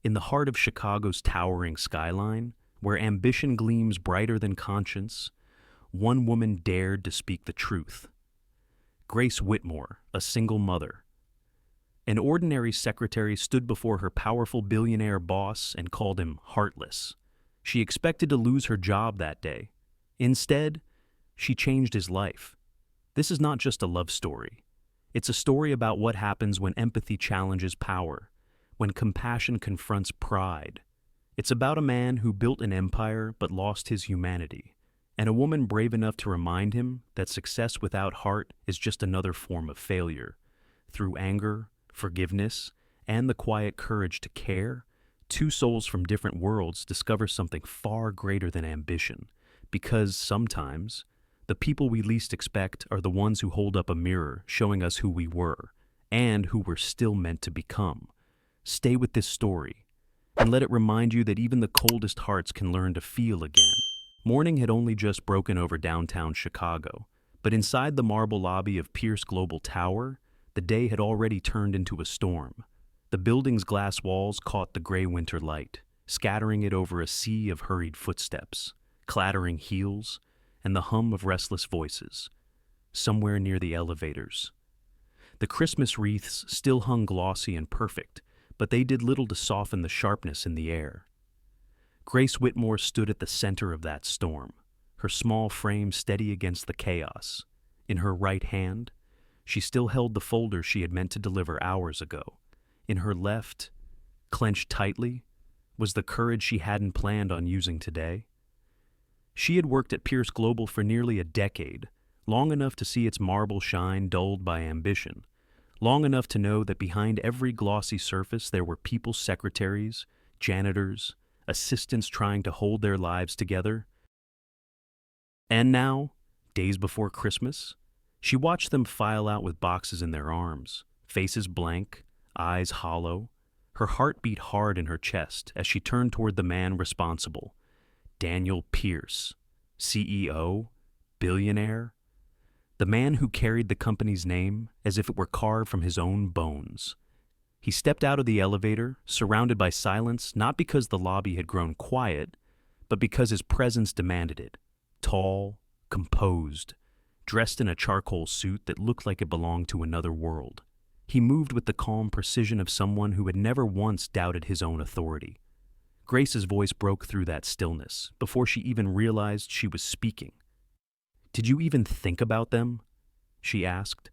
In the heart of Chicago's towering skyline, where ambition gleams brighter than conscience, one woman dared to speak the truth. Grace Whitmore, a single mother. An ordinary secretary stood before her powerful billionaire boss and called him Heartless. She expected to lose her job that day. Instead, she changed his life. This is not just a love story. It's a story about what happens when empathy challenges power, when compassion confronts pride. It's about a man who built an empire but lost his humanity, and a woman brave enough to remind him that success without heart is just another form of failure. Through anger, forgiveness, and the quiet courage to care, two souls from different worlds discover something far greater than ambition, because sometimes the people we least expect are the ones who hold up a mirror showing us who we were and who we're still meant to become. Stay with this story and let it remind you that even the coldest hearts can learn to feel again. Morning had only just broken over downtown Chicago, but inside the marble lobby of Pierce Global Tower, the day had already turned into a storm. The building's glass walls caught the gray winter light, scattering it over a sea of hurried footsteps, clattering heels, and the hum of restless voices. Somewhere near the elevators, the Christmas wreaths still hung glossy and perfect, but they did little to soften the sharpness in the air. Grace Whitmore stood at the center of that storm, her small frame steady against the chaos. In her right hand, she still held the folder she had meant to deliver hours ago. In her left, clenched tightly, was the courage she hadn't planned on using today. She had worked at Pierce Global for nearly a decade, long enough to see its marble shine dulled by ambition, long enough to know that behind every glossy surface there were people secretaries, janitors, assistants trying to hold their lives together. And now, days before Christmas, she watched them file out with boxes in their arms, faces blank, eyes hollow. Her heart beat hard in her chest as she turned toward the man responsible. Daniel Pierce, CEO, billionaire, the man who carried the company's name as if it were carved from his own bones. He stepped out of the elevator, surrounded by silence, not because the lobby had grown quiet, but because his presence demanded it. Tall, composed, dressed in a charcoal suit that looked like it belonged to another world. He moved with the calm precision of someone who had never once doubted his own authority. Grace's voice broke through that stillness before she even realized she was speaking. "Did you even think about them?" she asked.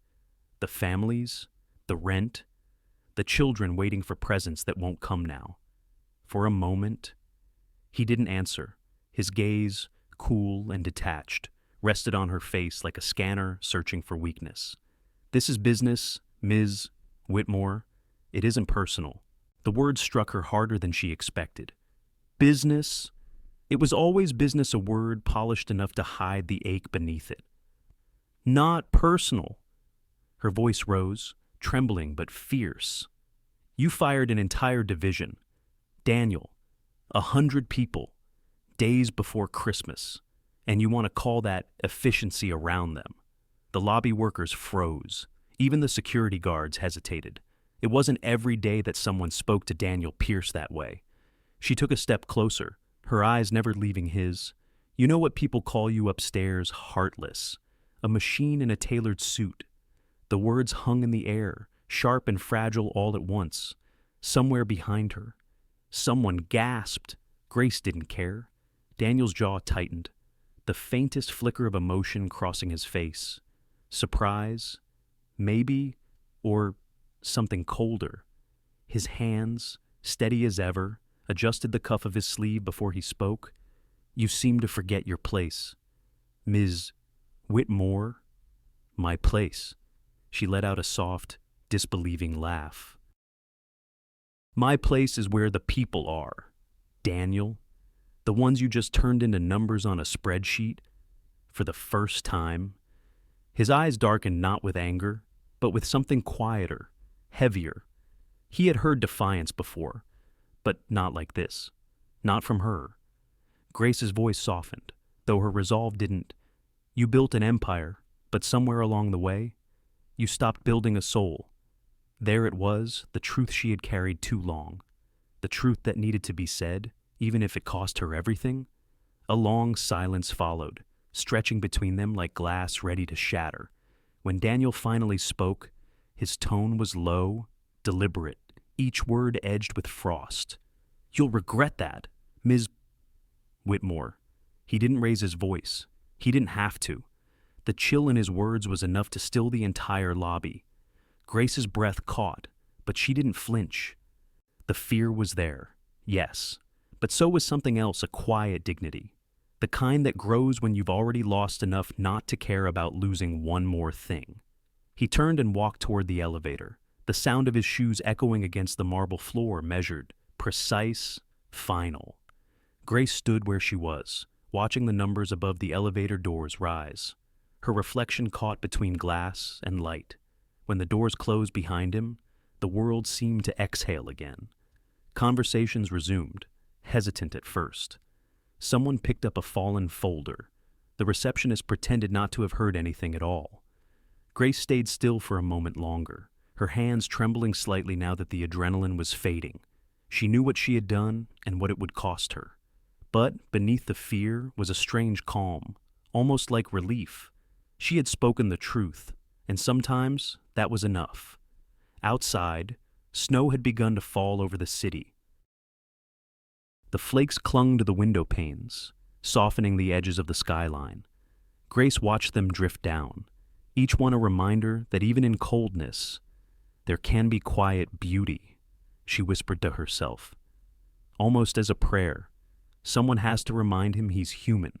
"The families, the rent, the children waiting for presents that won't come now." For a moment, he didn't answer. His gaze, cool and detached, rested on her face like a scanner searching for weakness. "This is business, Ms. Whitmore. It isn't personal." The words struck her harder than she expected. Business? It was always business, a word polished enough to hide the ache beneath it. "Not personal." Her voice rose, trembling but fierce. "You fired an entire division. Daniel, 100 people, days before Christmas, and you want to call that efficiency around them." The lobby workers froze. Even the security guards hesitated. It wasn't every day that someone spoke to Daniel Pierce that way. She took a step closer, her eyes never leaving his. "You know what people call you upstairs? Heartless. A machine in a tailored suit." The words hung in the air, sharp and fragile all at once. Somewhere behind her, someone gasped. Grace didn't care. Daniel's jaw tightened, the faintest flicker of emotion crossing his face. Surprise, maybe, or something colder. His hands, steady as ever, adjusted the cuff of his sleeve before he spoke. "You seem to forget your place. Ms. Whitmore." "My place." She let out a soft, disbelieving laugh. "My place is where the people are, Daniel. The ones you just turned into numbers on a spreadsheet for the first time." His eyes darkened not with anger, but with something quieter, heavier. He had heard defiance before, but not like this. Not from her. Grace's voice softened, though her resolve didn't. "You built an empire, but somewhere along the way, you stopped building a soul." There it was, the truth she had carried too long. The the truth that needed to be said, even if it cost her everything? A long silence followed, stretching between them like glass ready to shatter. When Daniel finally spoke, his tone was low, deliberate, each word edged with frost. "You'll regret that, Ms. Whitmore." He didn't raise his voice. He didn't have to. The chill in his words was enough to still the entire lobby. Grace's breath caught, but she didn't flinch. The fear was there, yes, but so was something else, a quiet dignity. The kind that grows when you've already lost enough not to care about losing one more thing. He turned and walked toward the elevator, the sound of his shoes echoing against the marble floor, measured, precise, final. Grace stood where she was, watching the numbers above the elevator doors rise. Her reflection caught between glass and light. When the doors closed behind him, the world seemed to exhale again. Conversations resumed, hesitant at first. Someone picked up a fallen folder. The receptionist pretended not to have heard anything at all. Grace stayed still for a moment longer, her hands trembling slightly now that the adrenaline was fading. She knew what she had done and what it would cost her. But beneath the fear was a strange calm, almost like relief. She had spoken the truth, and sometimes that was enough. Outside, snow had begun to fall over the city. The flakes clung to the window panes, softening the edges of the skyline. Grace watched them drift down, each one a reminder that even in coldness, there can be quiet beauty, she whispered to herself. Almost as a prayer, someone has to remind him he's human.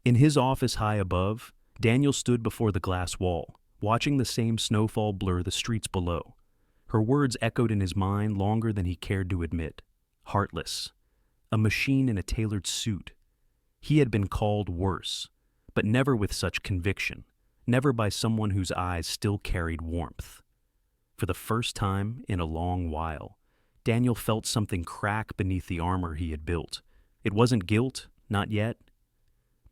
In his office high above, Daniel stood before the glass wall, watching the same snowfall blur the streets below. Her words echoed in his mind longer than he cared to admit. Heartless, a machine in a tailored suit. He had been called worse, but never with such conviction, never by someone whose eyes still carried warmth. For the first time in a long while, Daniel felt something crack beneath the armor he had built. It wasn't guilt, not yet,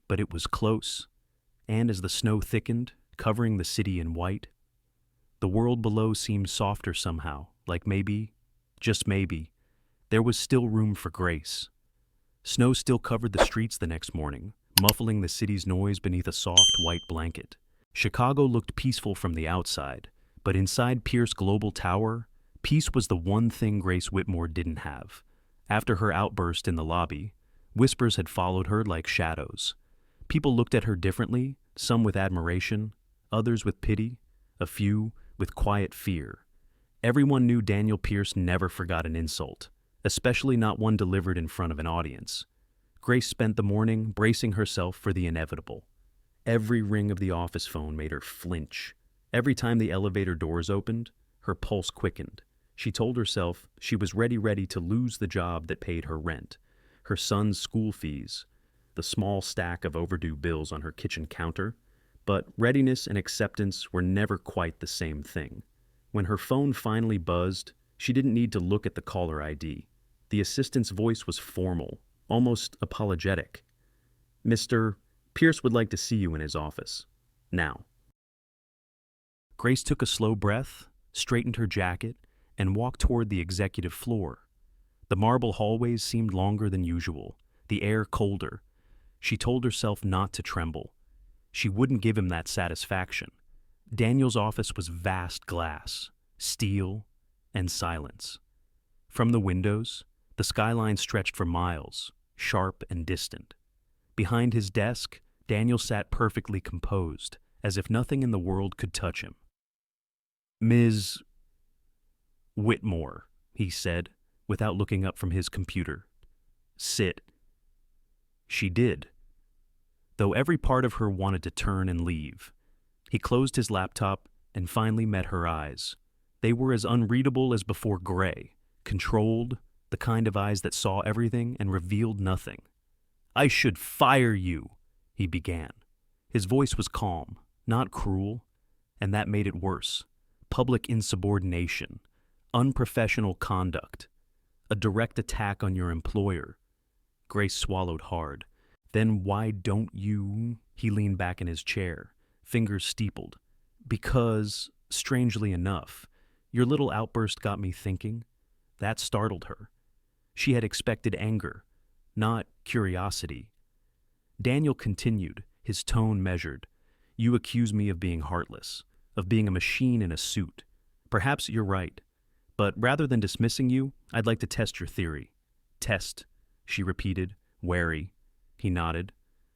but it was close, and as the snow thickened, covering the city in white, the world below seemed softer somehow, like maybe, just maybe, there was still room for grace. Snow still covered the streets the next morning, muffling the city's noise beneath a soft white blanket. Chicago looked peaceful from the outside, but inside Pierce Global Tower, peace was the one thing Grace Whitmore didn't have. After her outburst in the lobby, whispers had followed her like shadows. People looked at her differently, some with admiration, others with pity, a few with quiet fear. Everyone knew Daniel Pierce never forgot an insult, especially not one delivered in front of an audience. Grace spent the morning bracing herself for the inevitable. Every ring of the office phone made her flinch. Every time the elevator doors opened, her pulse quickened. She told herself she was ready to lose the job that paid her rent, her son's school fees, the small stack of overdue bills on her kitchen counter, but readiness and acceptance were never quite the same thing. When her phone finally buzzed, she didn't need to look at the caller ID. The assistant's voice was formal, almost apologetic. "Mr. Pierce would like to see you in his office. Now." Grace took a slow breath, straightened her jacket, and walked toward the executive floor. The marble hallways seemed longer than usual, the air colder. She told herself not to tremble. She wouldn't give him that satisfaction. Daniel's office was vast glass, steel, and silence. From the windows, the skyline stretched for miles, sharp and distant. Behind his desk, Daniel sat perfectly composed, as if nothing in the world could touch him. "Ms. Whitmore," he said, without looking up from his computer. "Sit." She did, though every part of her wanted to turn and leave. He closed his laptop and finally met her eyes. They were as unreadable as before gray, controlled, the kind of eyes that saw everything and revealed nothing. "I should fire you," he began. His voice was calm, not cruel, and that made it worse. Public insubordination, unprofessional conduct, a direct attack on your employer. Grace swallowed hard. "Then why don't you?" He leaned back in his chair, fingers steepled. "Because, strangely enough, your little outburst got me thinking. That startled her. She had expected anger, not curiosity. Daniel continued, his tone measured. You accuse me of being heartless, of being a machine in a suit. Perhaps you're right. But rather than dismissing you, I'd like to test your theory. Test, she repeated, wary. He nodded.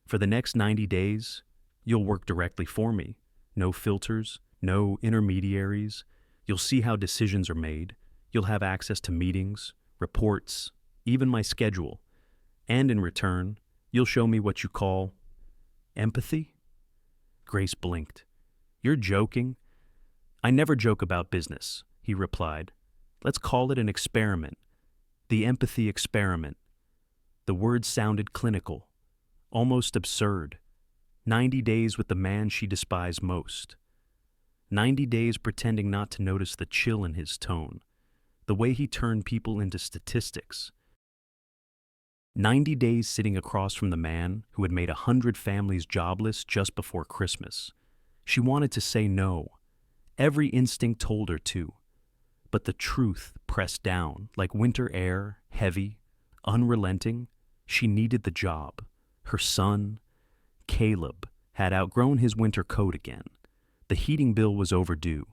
For the next 90 days, you'll work directly for me. No filters, no intermediaries. You'll see how decisions are made. You'll have access to meetings, reports, even my schedule. And in return, you'll show me what you call empathy? Grace blinked. You're joking? I never joke about business, he replied. Let's call it an experiment. The empathy experiment. The word sounded clinical, almost absurd. 90 days with the man she despised most. 90 days pretending not to notice the chill in his tone, the way he turned people into statistics. 90 days sitting across from the man who had made 100 families jobless just before Christmas. She wanted to say no. Every instinct told her to. But the truth pressed down, like winter air, heavy, unrelenting. She needed the job. Her son, Caleb, had outgrown his winter coat again. The heating bill was overdue,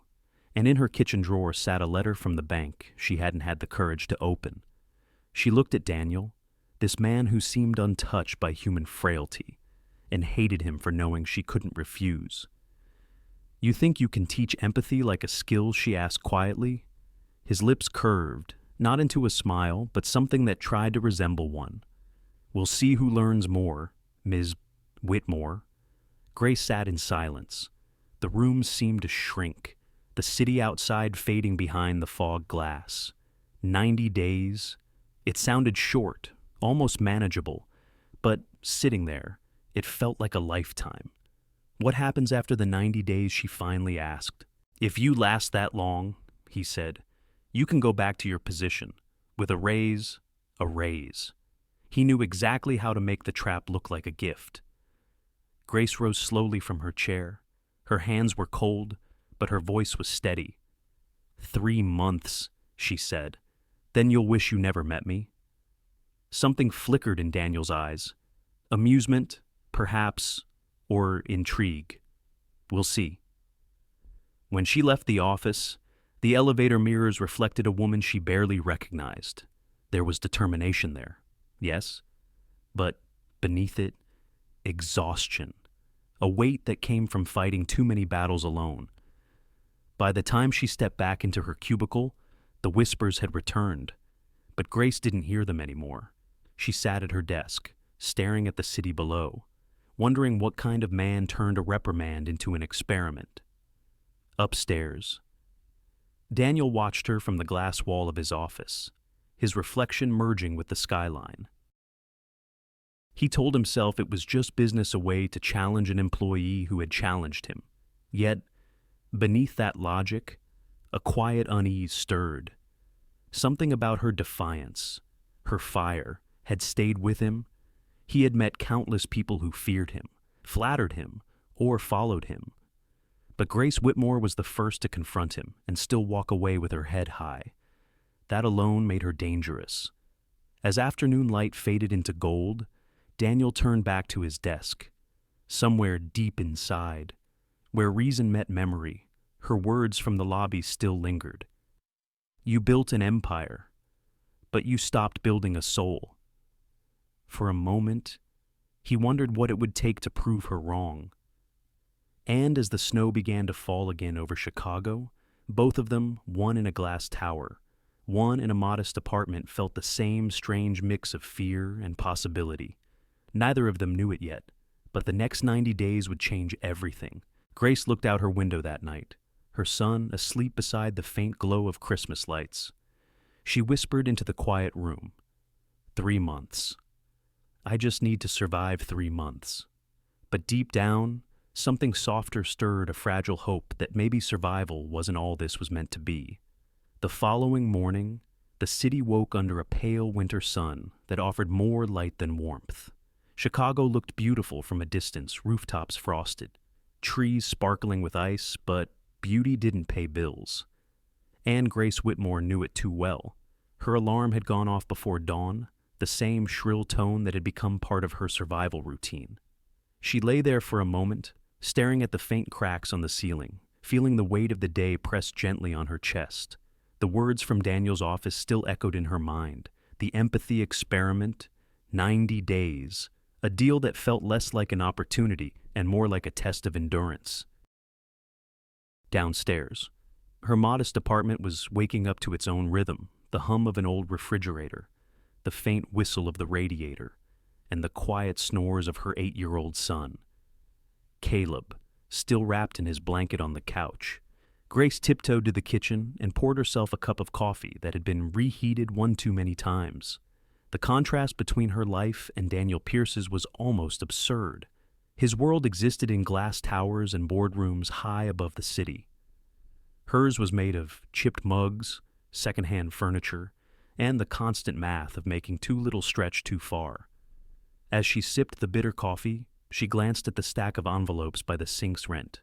and in her kitchen drawer sat a letter from the bank she hadn't had the courage to open. She looked at Daniel, this man who seemed untouched by human frailty, and hated him for knowing she couldn't refuse. You think you can teach empathy like a skill? She asked quietly. His lips curved, not into a smile, but something that tried to resemble one. We'll see who learns more, Ms. Whitmore. Grace sat in silence. The room seemed to shrink, the city outside fading behind the fog glass. 90 days. It sounded short, almost manageable, but sitting there, it felt like a lifetime. What happens after the 90 days, she finally asked. If you last that long, he said, you can go back to your position. With a raise, a raise. He knew exactly how to make the trap look like a gift. Grace rose slowly from her chair. Her hands were cold, but her voice was steady. 3 months, she said. Then you'll wish you never met me. Something flickered in Daniel's eyes. Amusement, perhaps, or intrigue. We'll see. When she left the office, the elevator mirrors reflected a woman she barely recognized. There was determination there, yes, but beneath it, exhaustion, a weight that came from fighting too many battles alone. By the time she stepped back into her cubicle, the whispers had returned, but Grace didn't hear them anymore. She sat at her desk, staring at the city below, wondering what kind of man turned a reprimand into an experiment. Upstairs, Daniel watched her from the glass wall of his office, his reflection merging with the skyline. He told himself it was just business away to challenge an employee who had challenged him. Yet, beneath that logic, a quiet unease stirred. Something about her defiance, her fire, had stayed with him. He had met countless people who feared him, flattered him, or followed him. But Grace Whitmore was the first to confront him and still walk away with her head high. That alone made her dangerous. As afternoon light faded into gold, Daniel turned back to his desk. Somewhere deep inside, where reason met memory, her words from the lobby still lingered. You built an empire, but you stopped building a soul. For a moment, he wondered what it would take to prove her wrong. And as the snow began to fall again over Chicago, both of them, one in a glass tower, one in a modest apartment, felt the same strange mix of fear and possibility. Neither of them knew it yet, but the next 90 days would change everything. Grace looked out her window that night, her son asleep beside the faint glow of Christmas lights. She whispered into the quiet room, 3 months. I just need to survive 3 months. But deep down, something softer stirred a fragile hope that maybe survival wasn't all this was meant to be. The following morning, the city woke under a pale winter sun that offered more light than warmth. Chicago looked beautiful from a distance, rooftops frosted, trees sparkling with ice, but beauty didn't pay bills. And Grace Whitmore knew it too well. Her alarm had gone off before dawn, the same shrill tone that had become part of her survival routine. She lay there for a moment, staring at the faint cracks on the ceiling, feeling the weight of the day press gently on her chest. The words from Daniel's office still echoed in her mind. The empathy experiment, 90 days, a deal that felt less like an opportunity and more like a test of endurance. Downstairs, her modest apartment was waking up to its own rhythm, the hum of an old refrigerator, the faint whistle of the radiator, and the quiet snores of her 8-year-old son. Caleb, still wrapped in his blanket on the couch. Grace tiptoed to the kitchen and poured herself a cup of coffee that had been reheated one too many times. The contrast between her life and Daniel Pierce's was almost absurd. His world existed in glass towers and boardrooms high above the city. Hers was made of chipped mugs, secondhand furniture, and the constant math of making too little stretch too far. As she sipped the bitter coffee, she glanced at the stack of envelopes by the sink's rent.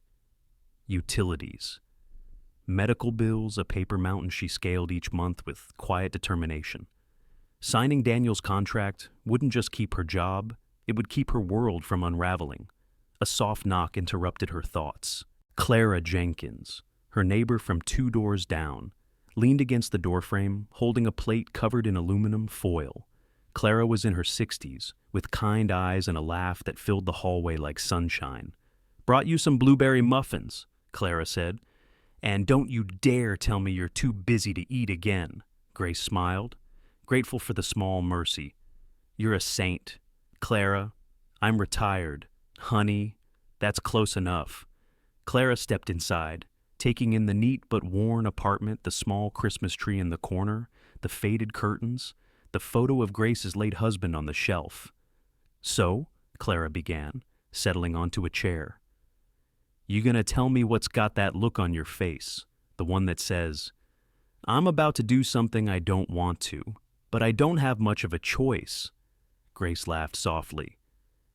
Utilities. Medical bills, a paper mountain she scaled each month with quiet determination. Signing Daniel's contract wouldn't just keep her job, it would keep her world from unraveling. A soft knock interrupted her thoughts. Clara Jenkins, her neighbor from 2 doors down, leaned against the doorframe, holding a plate covered in aluminum foil. Clara was in her 60s, with kind eyes and a laugh that filled the hallway like sunshine. "Brought you some blueberry muffins," Clara said. "And don't you dare tell me you're too busy to eat again." Grace smiled, grateful for the small mercy. "You're a saint. Clara, I'm retired. Honey, that's close enough." Clara stepped inside, taking in the neat but worn apartment, the small Christmas tree in the corner, the faded curtains, the photo of Grace's late husband on the shelf. "So," Clara began, settling onto a chair, "you gonna tell me what's got that look on your face, the one that says, 'I'm about to do something I don't want to, but I don't have much of a choice'?" Grace laughed softly.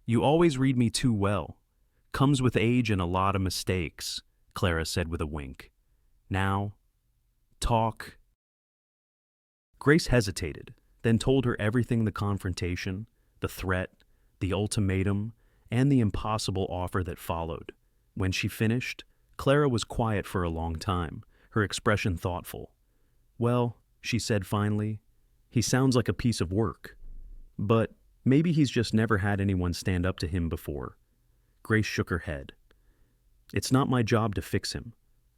"You always read me too well. Comes with age and a lot of mistakes," Clara said with a wink. "Now, talk." Grace hesitated, then told her everything: the confrontation, the threat, the ultimatum, and the impossible offer that followed. When she finished, Clara was quiet for a long time, her expression thoughtful. "Well," she said finally, "he sounds like a piece of work. But maybe he's just never had anyone stand up to him before." Grace shook her head. "It's not my job to fix him.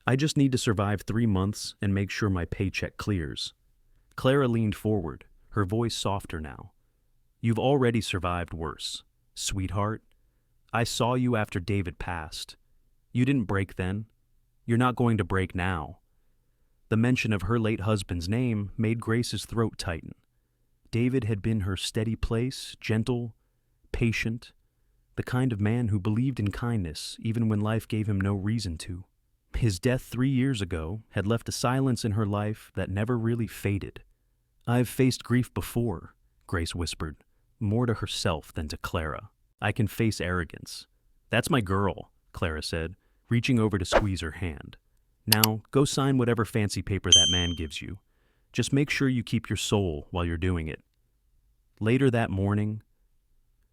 I just need to survive 3 months and make sure my paycheck clears." Clara leaned forward, her voice softer now. "You've already survived worse. Sweetheart, I saw you after David passed. You didn't break then. You're not going to break now." The mention of her late husband's name made Grace's throat tighten. David had been her steady place, gentle, patient, the kind of man who believed in kindness even when life gave him no reason to. His death 3 years ago had left a silence in her life that never really faded. "I've faced grief before," Grace whispered, more to herself than to Clara. "I can face arrogance." "That's my girl," Clara said, reaching over to squeeze her hand. "Now, go sign whatever fancy paper that man gives you. Just make sure you keep your soul while you're doing it." Later that morning,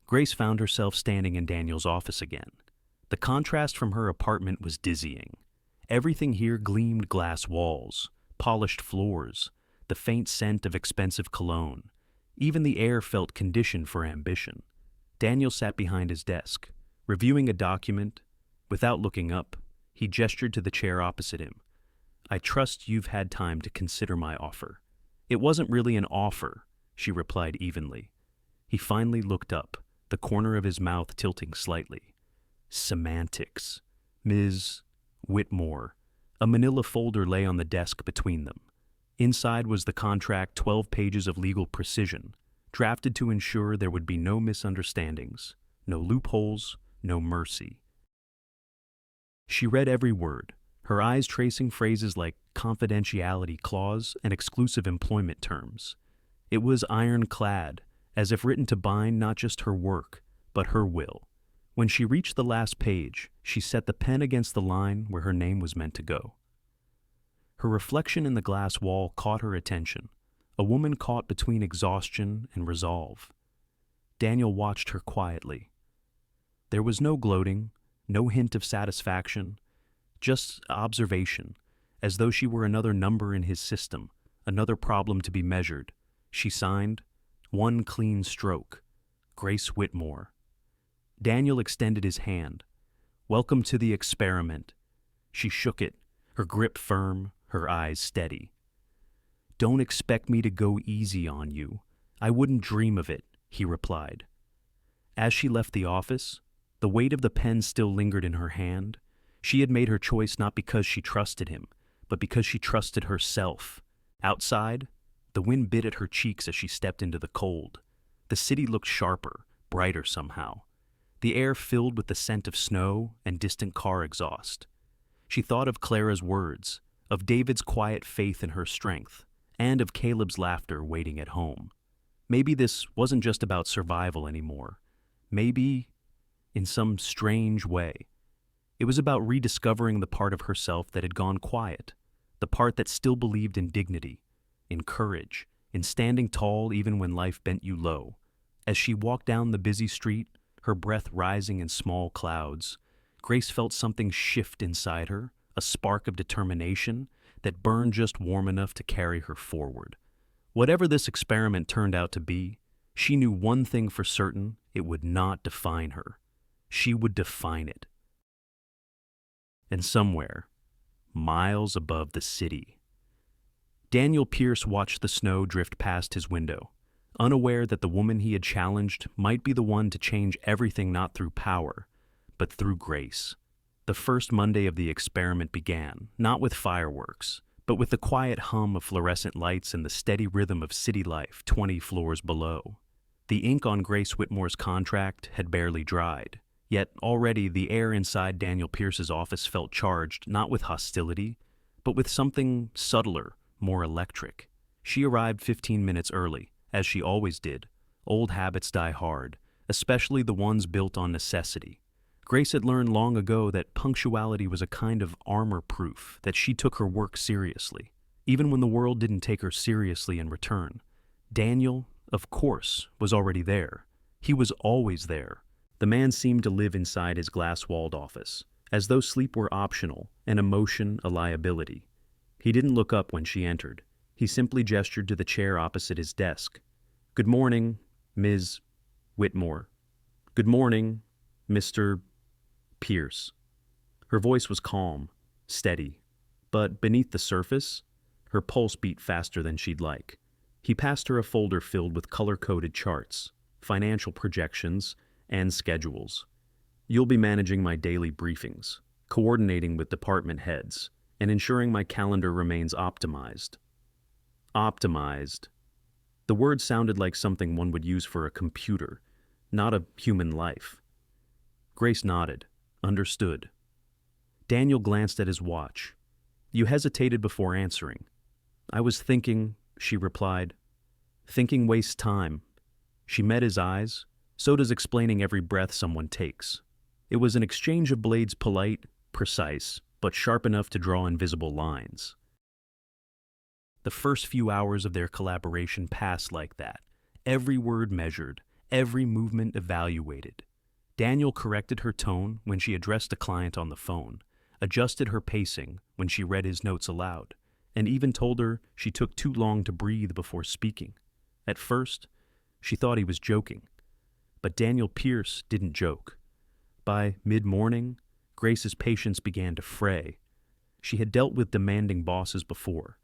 Grace found herself standing in Daniel's office again. The contrast from her apartment was dizzying. Everything here gleamed: glass walls, polished floors, the faint scent of expensive cologne. Even the air felt conditioned for ambition. Daniel sat behind his desk, reviewing a document. Without looking up, he gestured to the chair opposite him. "I trust you've had time to consider my offer." "It wasn't really an offer," she replied evenly. He finally looked up, the corner of his mouth tilting slightly. "Semantics. Ms. Whitmore." A manila folder lay on the desk between them. Inside was the contract, 12 pages of legal precision, drafted to ensure there would be no misunderstandings, no loopholes, no mercy. She read every word, her eyes tracing phrases like confidentiality clause and exclusive employment terms. It was ironclad, as if written to bind not just her work, but her will. When she reached the last page, she set the pen against the line where her name was meant to go. Her reflection in the glass wall caught her attention, a woman caught between exhaustion and resolve. Daniel watched her quietly. There was no gloating, no hint of satisfaction, just observation, as though she were another number in his system, another problem to be measured. She signed, one clean stroke, Grace Whitmore. Daniel extended his hand. Welcome to the experiment. She shook it, her grip firm, her eyes steady. Don't expect me to go easy on you. I wouldn't dream of it, he replied. As she left the office, the weight of the pen still lingered in her hand. She had made her choice not because she trusted him, but because she trusted herself. Outside, the wind bit at her cheeks as she stepped into the cold. The city looked sharper, brighter somehow. The air filled with the scent of snow and distant car exhaust. She thought of Clara's words, of David's quiet faith in her strength, and of Caleb's laughter waiting at home. Maybe this wasn't just about survival anymore. Maybe, in some strange way, it was about rediscovering the part of herself that had gone quiet, the part that still believed in dignity, in courage, in standing tall even when life bent you low. As she walked down the busy street, her breath rising in small clouds, Grace felt something shift inside her, a spark of determination that burned just warm enough to carry her forward. Whatever this experiment turned out to be, she knew one thing for certain: it would not define her. She would define it. And somewhere, miles above the city, Daniel Pierce watched the snow drift past his window, unaware that the woman he had challenged might be the one to change everything, not through power, but through grace. The first Monday of the experiment began, not with fireworks, but with the quiet hum of fluorescent lights and the steady rhythm of city life 20 floors below. The ink on Grace Whitmore's contract had barely dried, yet already the air inside Daniel Pierce's office felt charged not with hostility, but with something subtler, more electric. She arrived 15 minutes early, as she always did. Old habits die hard, especially the ones built on necessity. Grace had learned long ago that punctuality was a kind of armor proof, that she took her work seriously, even when the world didn't take her seriously in return. Daniel, of course, was already there. He was always there. The man seemed to live inside his glass-walled office, as though sleep were optional and emotion a liability. He didn't look up when she entered. He simply gestured to the chair opposite his desk. "Good morning, Ms. Whitmore. Good morning, Mr. Pierce." Her voice was calm, steady, but beneath the surface, her pulse beat faster than she'd like. He passed her a folder filled with color-coded charts, financial projections, and schedules. "You'll be managing my daily briefings, coordinating with department heads, and ensuring my calendar remains optimized." Optimized. The word sounded like something one would use for a computer, not a human life. Grace nodded, understood. Daniel glanced at his watch. "You hesitated before answering." "I was thinking," she replied. "Thinking wastes time." She met his eyes. So does explaining every breath someone takes. It was an exchange of blades, polite, precise, but sharp enough to draw invisible lines. The first few hours of their collaboration passed like that, every word measured, every movement evaluated. Daniel corrected her tone when she addressed a client on the phone, adjusted her pacing when she read his notes aloud, and even told her she took too long to breathe before speaking. At first, she thought he was joking. But Daniel Pierce didn't joke. By mid-morning, Grace's patience began to fray. She had dealt with demanding bosses before,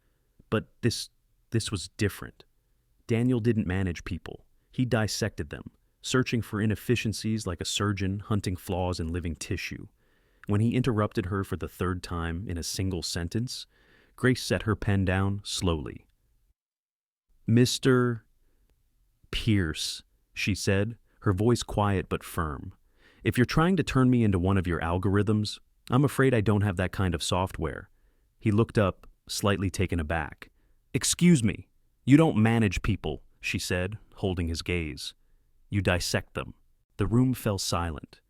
but this was different. Daniel didn't manage people. He dissected them, searching for inefficiencies like a surgeon hunting flaws in living tissue. When he interrupted her for the third time in a single sentence, Grace set her pen down slowly. "Mr. Pierce," she said, her voice quiet but firm. "If you're trying to turn me into one of your algorithms, I'm afraid I don't have that kind of software." He looked up, slightly taken aback. "Excuse me, you don't manage people," she said, holding his gaze. "You dissect them." The room fell silent.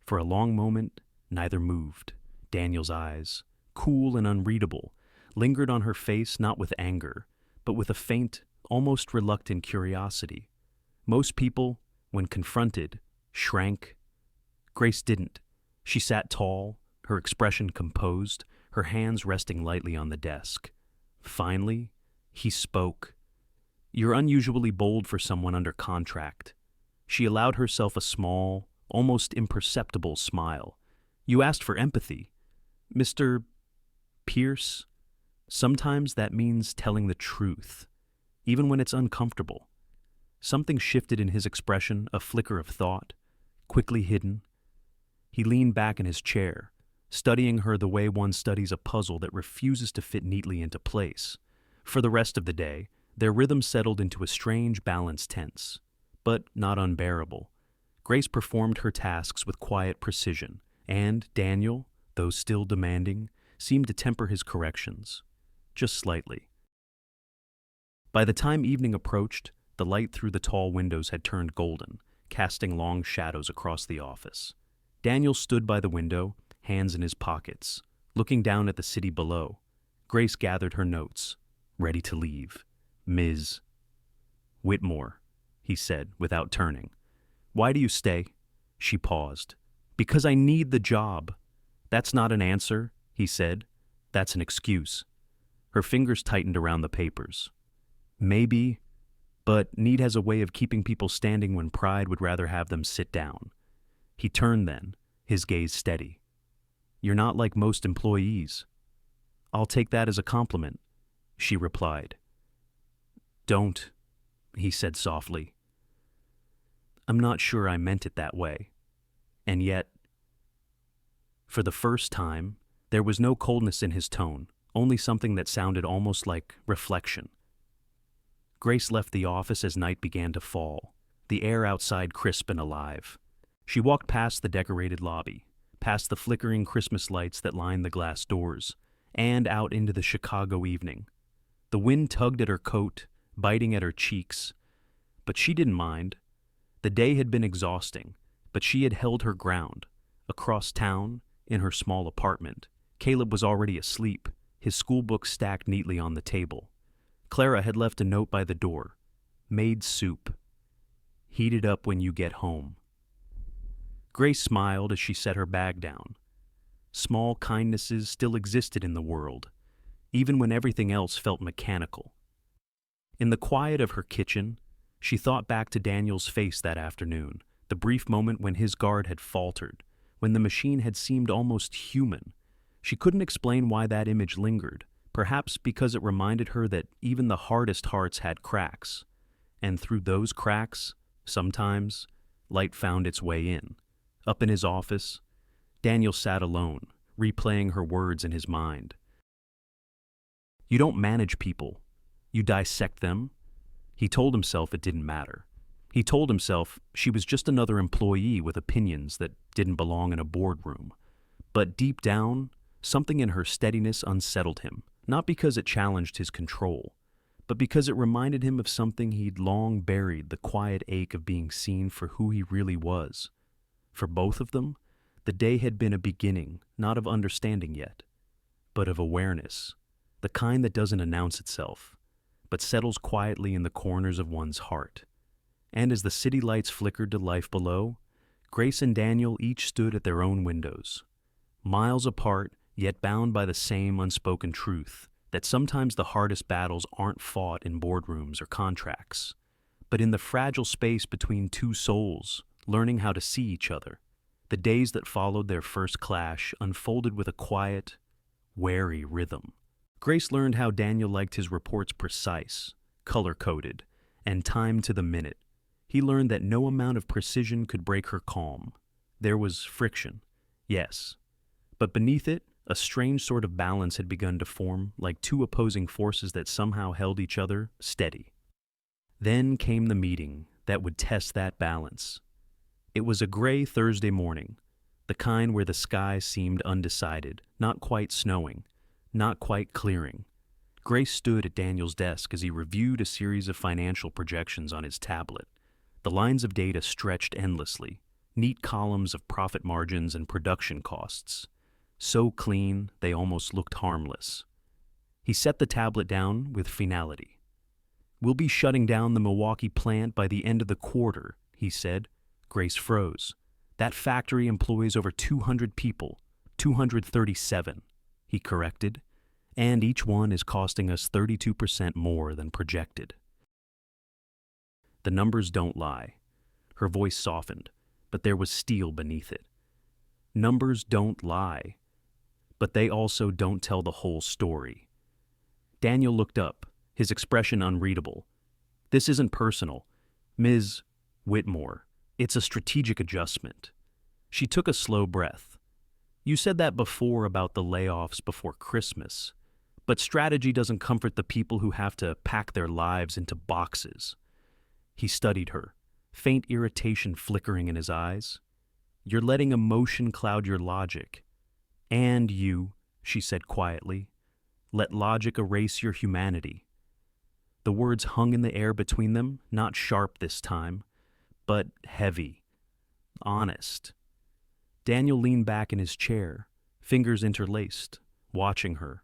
For a long moment, neither moved. Daniel's eyes, cool and unreadable, lingered on her face not with anger, but with a faint, almost reluctant curiosity. Most people, when confronted, shrank. Grace didn't. She sat tall, her expression composed, her hands resting lightly on the desk. Finally, he spoke. "You're unusually bold for someone under contract." She allowed herself a small, almost imperceptible smile. "You asked for empathy. Mr. Pierce, sometimes that means telling the truth, even when it's uncomfortable." Something shifted in his expression, a flicker of thought, quickly hidden. He leaned back in his chair, studying her the way one studies a puzzle that refuses to fit neatly into place. For the rest of the day, their rhythm settled into a strange balance tense, but not unbearable. Grace performed her tasks with quiet precision, and Daniel, though still demanding, seemed to temper his corrections, just slightly. By the time evening approached, the light through the tall windows had turned golden, casting long shadows across the office. Daniel stood by the window, hands in his pockets, looking down at the city below. Grace gathered her notes, ready to leave. "Ms. Whitmore," he said, without turning. "Why do you stay?" She paused. "Because I need the job." "That's not an answer," he said. "That's an excuse." Her fingers tightened around the papers. "Maybe, but need has a way of keeping people standing when pride would rather have them sit down." He turned then, his gaze steady. "You're not like most employees." "I'll take that as a compliment," she replied. "Don't," he said softly. "I'm not sure I meant it that way." And yet, for the first time, there was no coldness in his tone, only something that sounded almost like reflection. Grace left the office as night began to fall, the air outside crisp and alive. She walked past the decorated lobby, past the flickering Christmas lights that lined the glass doors, and out into the Chicago evening. The wind tugged at her coat, biting at her cheeks, but she didn't mind. The day had been exhausting, but she had held her ground. Across town, in her small apartment, Caleb was already asleep, his school books stacked neatly on the table. Clara had left a note by the door. "Made soup. Heat it up when you get home." Grace smiled as she set her bag down. Small kindnesses still existed in the world, even when everything else felt mechanical. In the quiet of her kitchen, she thought back to Daniel's face that afternoon, the brief moment when his guard had faltered, when the machine had seemed almost human. She couldn't explain why that image lingered, perhaps because it reminded her that even the hardest hearts had cracks, and through those cracks, sometimes, light found its way in. Up in his office, Daniel sat alone, replaying her words in his mind. "You don't manage people. You dissect them." He told himself it didn't matter. He told himself she was just another employee with opinions that didn't belong in a boardroom. But deep down, something in her steadiness unsettled him, not because it challenged his control, but because it reminded him of something he'd long buried, the quiet ache of being seen for who he really was. For both of them, the day had been a beginning, not of understanding yet, but of awareness, the kind that doesn't announce itself, but settles quietly in the corners of one's heart. And as the city lights flickered to life below, Grace and Daniel each stood at their own windows, miles apart, yet bound by the same unspoken truth, that sometimes the hardest battles aren't fought in boardrooms or contracts, but in the fragile space between two souls, learning how to see each other. The days that followed their first clash unfolded with a quiet, wary rhythm. Grace learned how Daniel liked his reports precise, color-coded, and timed to the minute. He learned that no amount of precision could break her calm. There was friction, yes, but beneath it, a strange sort of balance had begun to form, like two opposing forces that somehow held each other steady. Then came the meeting that would test that balance. It was a gray Thursday morning, the kind where the sky seemed undecided, not quite snowing, not quite clearing. Grace stood at Daniel's desk as he reviewed a series of financial projections on his tablet. The lines of data stretched endlessly, neat columns of profit margins and production costs, so clean they almost looked harmless. He set the tablet down with finality. "We'll be shutting down the Milwaukee plant by the end of the quarter," he said. Grace froze. "That factory employs over 200 people, 237, he corrected, "and each one is costing us 32% more than projected." The numbers don't lie. Her voice softened, but there was steel beneath it. Numbers don't lie, but they also don't tell the whole story. Daniel looked up, his expression unreadable. "This isn't personal, Ms. Whitmore. It's a strategic adjustment." She took a slow breath. "You said that before about the layoffs before Christmas, but strategy doesn't comfort the people who have to pack their lives into boxes." He studied her, faint irritation flickering in his eyes. "You're letting emotion cloud your logic. And you," she said quietly, "let logic erase your humanity." The words hung in the air between them, not sharp this time, but heavy, honest. Daniel leaned back in his chair, fingers interlaced, watching her.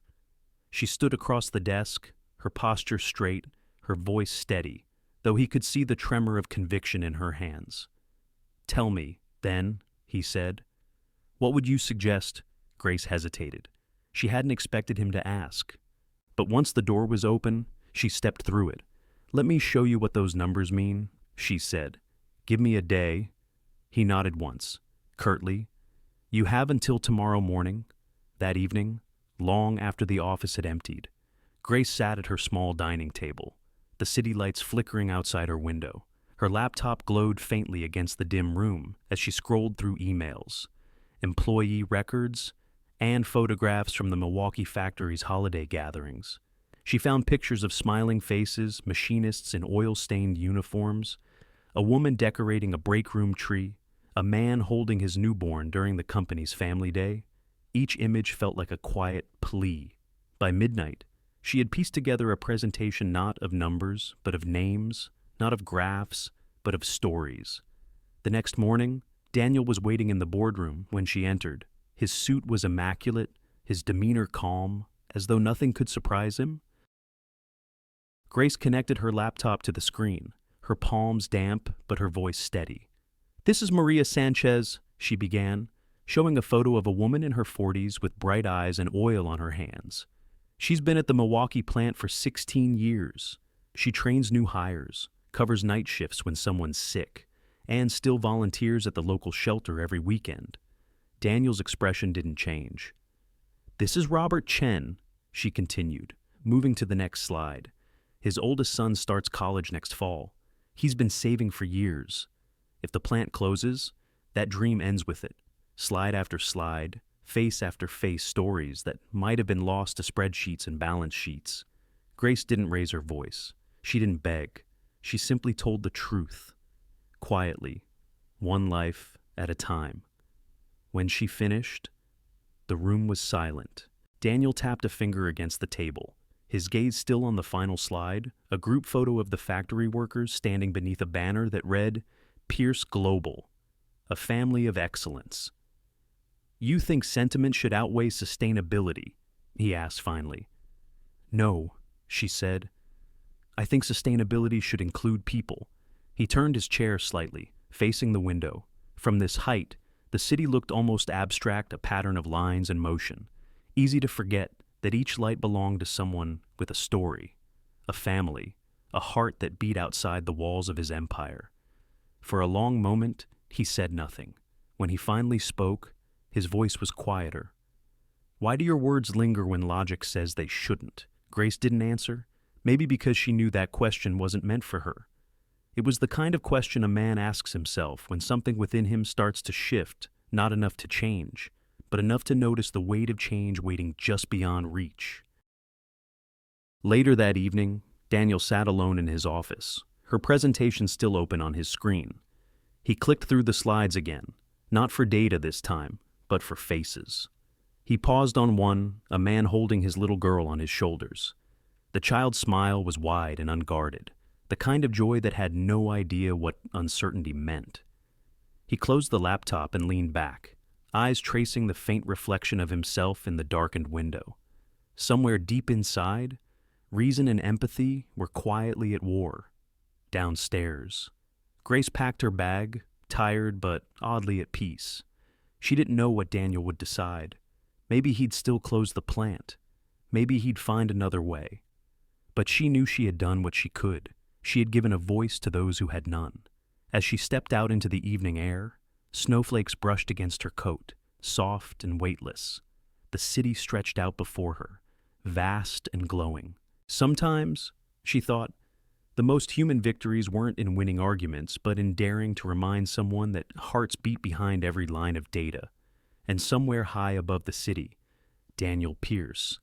She stood across the desk, her posture straight, her voice steady, though he could see the tremor of conviction in her hands. "Tell me, then," he said. "What would you suggest?" Grace hesitated. She hadn't expected him to ask. But once the door was open, she stepped through it. "Let me show you what those numbers mean," she said. "Give me a day." He nodded once, curtly. "You have until tomorrow morning." That evening, long after the office had emptied, Grace sat at her small dining table, the city lights flickering outside her window. Her laptop glowed faintly against the dim room as she scrolled through emails, employee records, and photographs from the Milwaukee factory's holiday gatherings. She found pictures of smiling faces, machinists in oil-stained uniforms, a woman decorating a break room tree, a man holding his newborn during the company's family day. Each image felt like a quiet plea. By midnight, she had pieced together a presentation not of numbers, but of names, not of graphs, but of stories. The next morning, Daniel was waiting in the boardroom when she entered. His suit was immaculate, his demeanor calm, as though nothing could surprise him. Grace connected her laptop to the screen, her palms damp but her voice steady. "This is Maria Sanchez," she began, showing a photo of a woman in her 40s with bright eyes and oil on her hands. "She's been at the Milwaukee plant for 16 years. She trains new hires, covers night shifts when someone's sick, and still volunteers at the local shelter every weekend." Daniel's expression didn't change. "This is Robert Chen," she continued, moving to the next slide. "His oldest son starts college next fall. He's been saving for years. If the plant closes, that dream ends with it. Slide after slide, face after face stories that might have been lost to spreadsheets and balance sheets." Grace didn't raise her voice. She didn't beg. She simply told the truth. Quietly, one life at a time. When she finished, the room was silent. Daniel tapped a finger against the table, his gaze still on the final slide, a group photo of the factory workers standing beneath a banner that read, "Pierce Global, a family of excellence." "You think sentiment should outweigh sustainability?" he asked finally. "No," she said. "I think sustainability should include people." He turned his chair slightly, facing the window. From this height, the city looked almost abstract, a pattern of lines and motion. Easy to forget that each light belonged to someone with a story, a family, a heart that beat outside the walls of his empire. For a long moment, he said nothing. When he finally spoke, his voice was quieter. "Why do your words linger when logic says they shouldn't?" Grace didn't answer, maybe because she knew that question wasn't meant for her. It was the kind of question a man asks himself when something within him starts to shift, not enough to change, but enough to notice the weight of change waiting just beyond reach. Later that evening, Daniel sat alone in his office, her presentation still open on his screen. He clicked through the slides again, not for data this time, but for faces. He paused on one, a man holding his little girl on his shoulders. The child's smile was wide and unguarded, the kind of joy that had no idea what uncertainty meant. He closed the laptop and leaned back, eyes tracing the faint reflection of himself in the darkened window. Somewhere deep inside, Reason and empathy were quietly at war. Downstairs, Grace packed her bag, tired but oddly at peace. She didn't know what Daniel would decide. Maybe he'd still close the plant. Maybe he'd find another way. But she knew she had done what she could. She had given a voice to those who had none. As she stepped out into the evening air, snowflakes brushed against her coat, soft and weightless. The city stretched out before her, vast and glowing. Sometimes, she thought, the most human victories weren't in winning arguments, but in daring to remind someone that hearts beat behind every line of data. And somewhere high above the city, Daniel Pierce,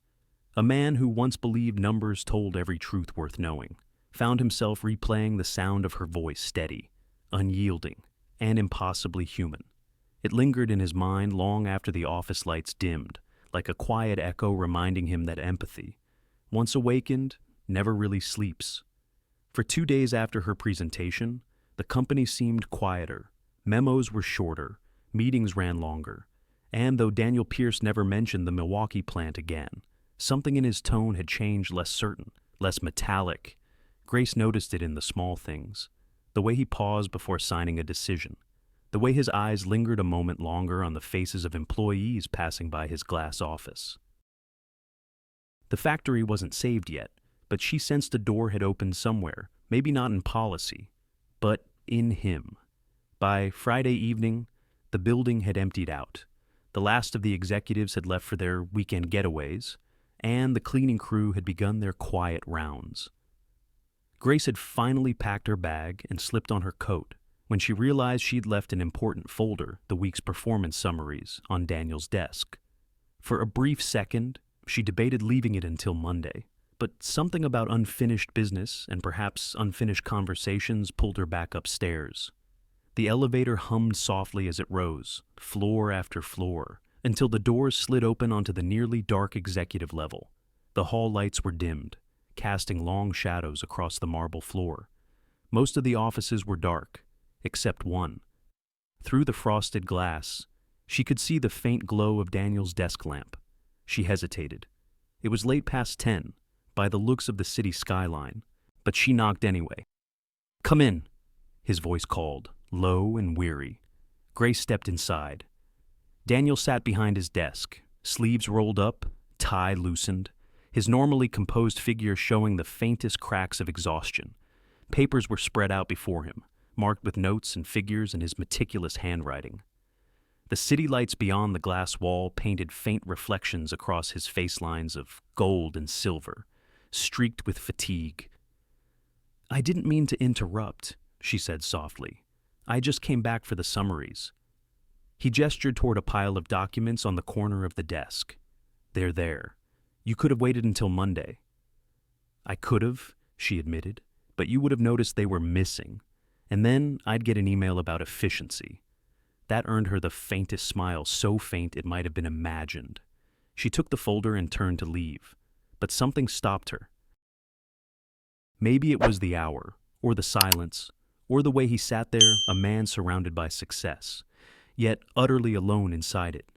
a man who once believed numbers told every truth worth knowing, found himself replaying the sound of her voice steady, unyielding, and impossibly human. It lingered in his mind long after the office lights dimmed, like a quiet echo reminding him that empathy, once awakened, never really sleeps. For 2 days after her presentation, the company seemed quieter. Memos were shorter, meetings ran longer, and though Daniel Pierce never mentioned the Milwaukee plant again, something in his tone had changed, less certain, less metallic. Grace noticed it in the small things, the way he paused before signing a decision, the way his eyes lingered a moment longer on the faces of employees passing by his glass office. The factory wasn't saved yet, but she sensed a door had opened somewhere, maybe not in policy, but in him. By Friday evening, the building had emptied out. The last of the executives had left for their weekend getaways, and the cleaning crew had begun their quiet rounds. Grace had finally packed her bag and slipped on her coat when she realized she'd left an important folder, the week's performance summaries, on Daniel's desk. For a brief second, she debated leaving it until Monday, but something about unfinished business and perhaps unfinished conversations pulled her back upstairs. The elevator hummed softly as it rose, floor after floor, until the doors slid open onto the nearly dark executive level. The hall lights were dimmed, casting long shadows across the marble floor. Most of the offices were dark, except one. Through the frosted glass, she could see the faint glow of Daniel's desk lamp. She hesitated. It was late past 10, by the looks of the city skyline, but she knocked anyway. "Come in," his voice called, low and weary. Grace stepped inside. Daniel sat behind his desk, sleeves rolled up, tie loosened, his normally composed figure showing the faintest cracks of exhaustion. Papers were spread out before him, marked with notes and figures in his meticulous handwriting. The city lights beyond the glass wall painted faint reflections across his face lines of gold and silver, streaked with fatigue. "I didn't mean to interrupt," she said softly. "I just came back for the summaries." He gestured toward a pile of documents on the corner of the desk. "They're there. You could have waited until Monday." "I could have," she admitted, "but you would have noticed they were missing. And then I'd get an email about efficiency." That earned her the faintest smile, so faint it might have been imagined. She took the folder and turned to leave, but something stopped her. Maybe it was the hour, or the silence, or the way he sat there, a man surrounded by success, yet utterly alone inside it.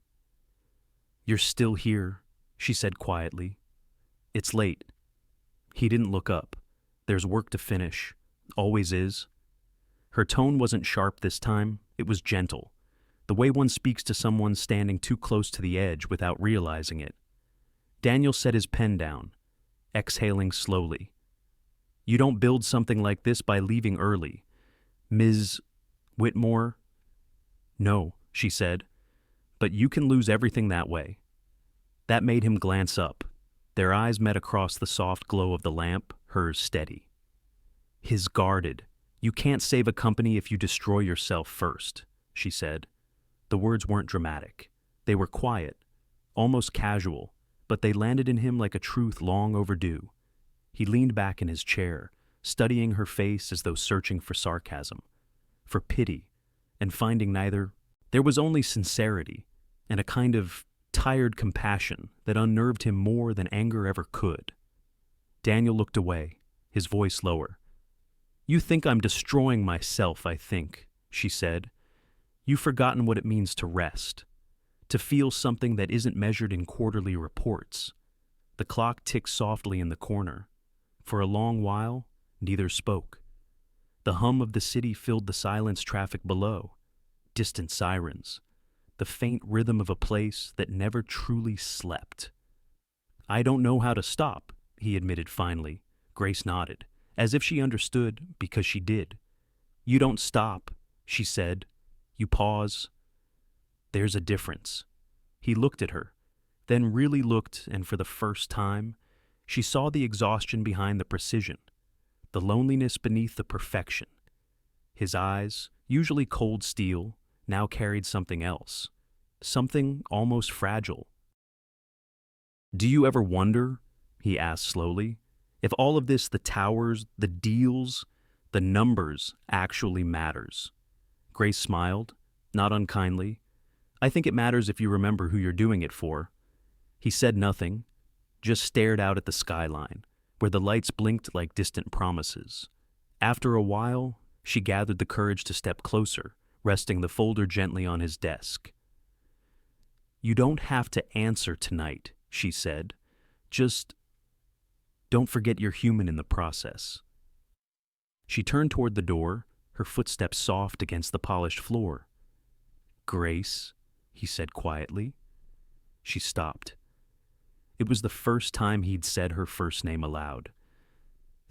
"You're still here," she said quietly. "It's late." He didn't look up. "There's work to finish. Always is." Her tone wasn't sharp this time. It was gentle, the way one speaks to someone standing too close to the edge without realizing it. Daniel set his pen down, exhaling slowly. "You don't build something like this by leaving early. Ms. Whitmore?" "No," she said, "but you can lose everything that way." That made him glance up. Their eyes met across the soft glow of the lamp, hers steady. His guarded, "You can't save a company if you destroy yourself first," she said. The words weren't dramatic. They were quiet, almost casual, but they landed in him like a truth long overdue. He leaned back in his chair, studying her face as though searching for sarcasm, for pity, and finding neither. There was only sincerity, and a kind of tired compassion that unnerved him more than anger ever could. Daniel looked away, his voice lower. "You think I'm destroying myself, I think," she said. "You've forgotten what it means to rest, to feel something that isn't measured in quarterly reports." The clock ticked softly in the corner. For a long while, neither spoke. The hum of the city filled the silenced traffic below, distant sirens, the faint rhythm of a place that never truly slept. "I don't know how to stop," he admitted finally. Grace nodded, as if she understood because she did. "You don't stop," she said. "You pause. There's a difference." He looked at her, then really looked, and for the first time, she saw the exhaustion behind the precision, the loneliness beneath the perfection. His eyes, usually cold steel, now carried something else, something almost fragile. "Do you ever wonder," he asked slowly, "if all of this, the towers, the deals, the numbers, actually matters?" Grace smiled, not unkindly. "I think it matters if you remember who you're doing it for." He said nothing, just stared out at the skyline, where the lights blinked like distant promises. After a while, she gathered the courage to step closer, resting the folder gently on his desk. "You don't have to answer tonight," she said. "Just don't forget you're human in the process." She turned toward the door, her footsteps soft against the polished floor. "Grace," he said quietly. She stopped. It was the first time he'd said her first name aloud.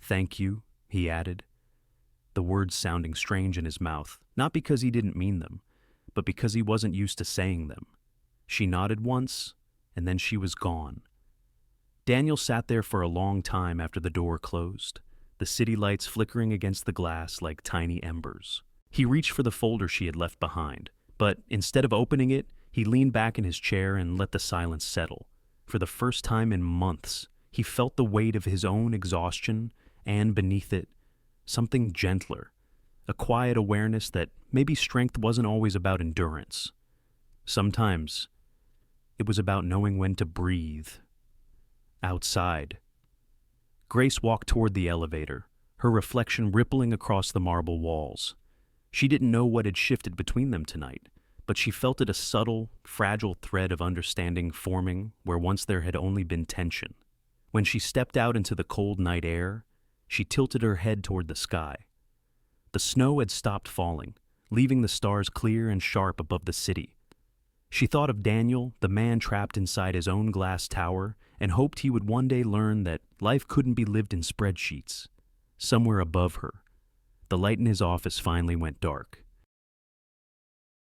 "Thank you," he added, the words sounding strange in his mouth, not because he didn't mean them, but because he wasn't used to saying them. She nodded once, and then she was gone. Daniel sat there for a long time after the door closed, the city lights flickering against the glass like tiny embers. He reached for the folder she had left behind, but instead of opening it, he leaned back in his chair and let the silence settle. For the first time in months, he felt the weight of his own exhaustion, and beneath it, something gentler, a quiet awareness that maybe strength wasn't always about endurance. Sometimes it was about knowing when to breathe. Outside, Grace walked toward the elevator, her reflection rippling across the marble walls. She didn't know what had shifted between them tonight, but she felt it, a subtle, fragile thread of understanding forming where once there had only been tension. When she stepped out into the cold night air, she tilted her head toward the sky. The snow had stopped falling, leaving the stars clear and sharp above the city. She thought of Daniel, the man trapped inside his own glass tower, and hoped he would one day learn that life couldn't be lived in spreadsheets. Somewhere above her, the light in his office finally went dark.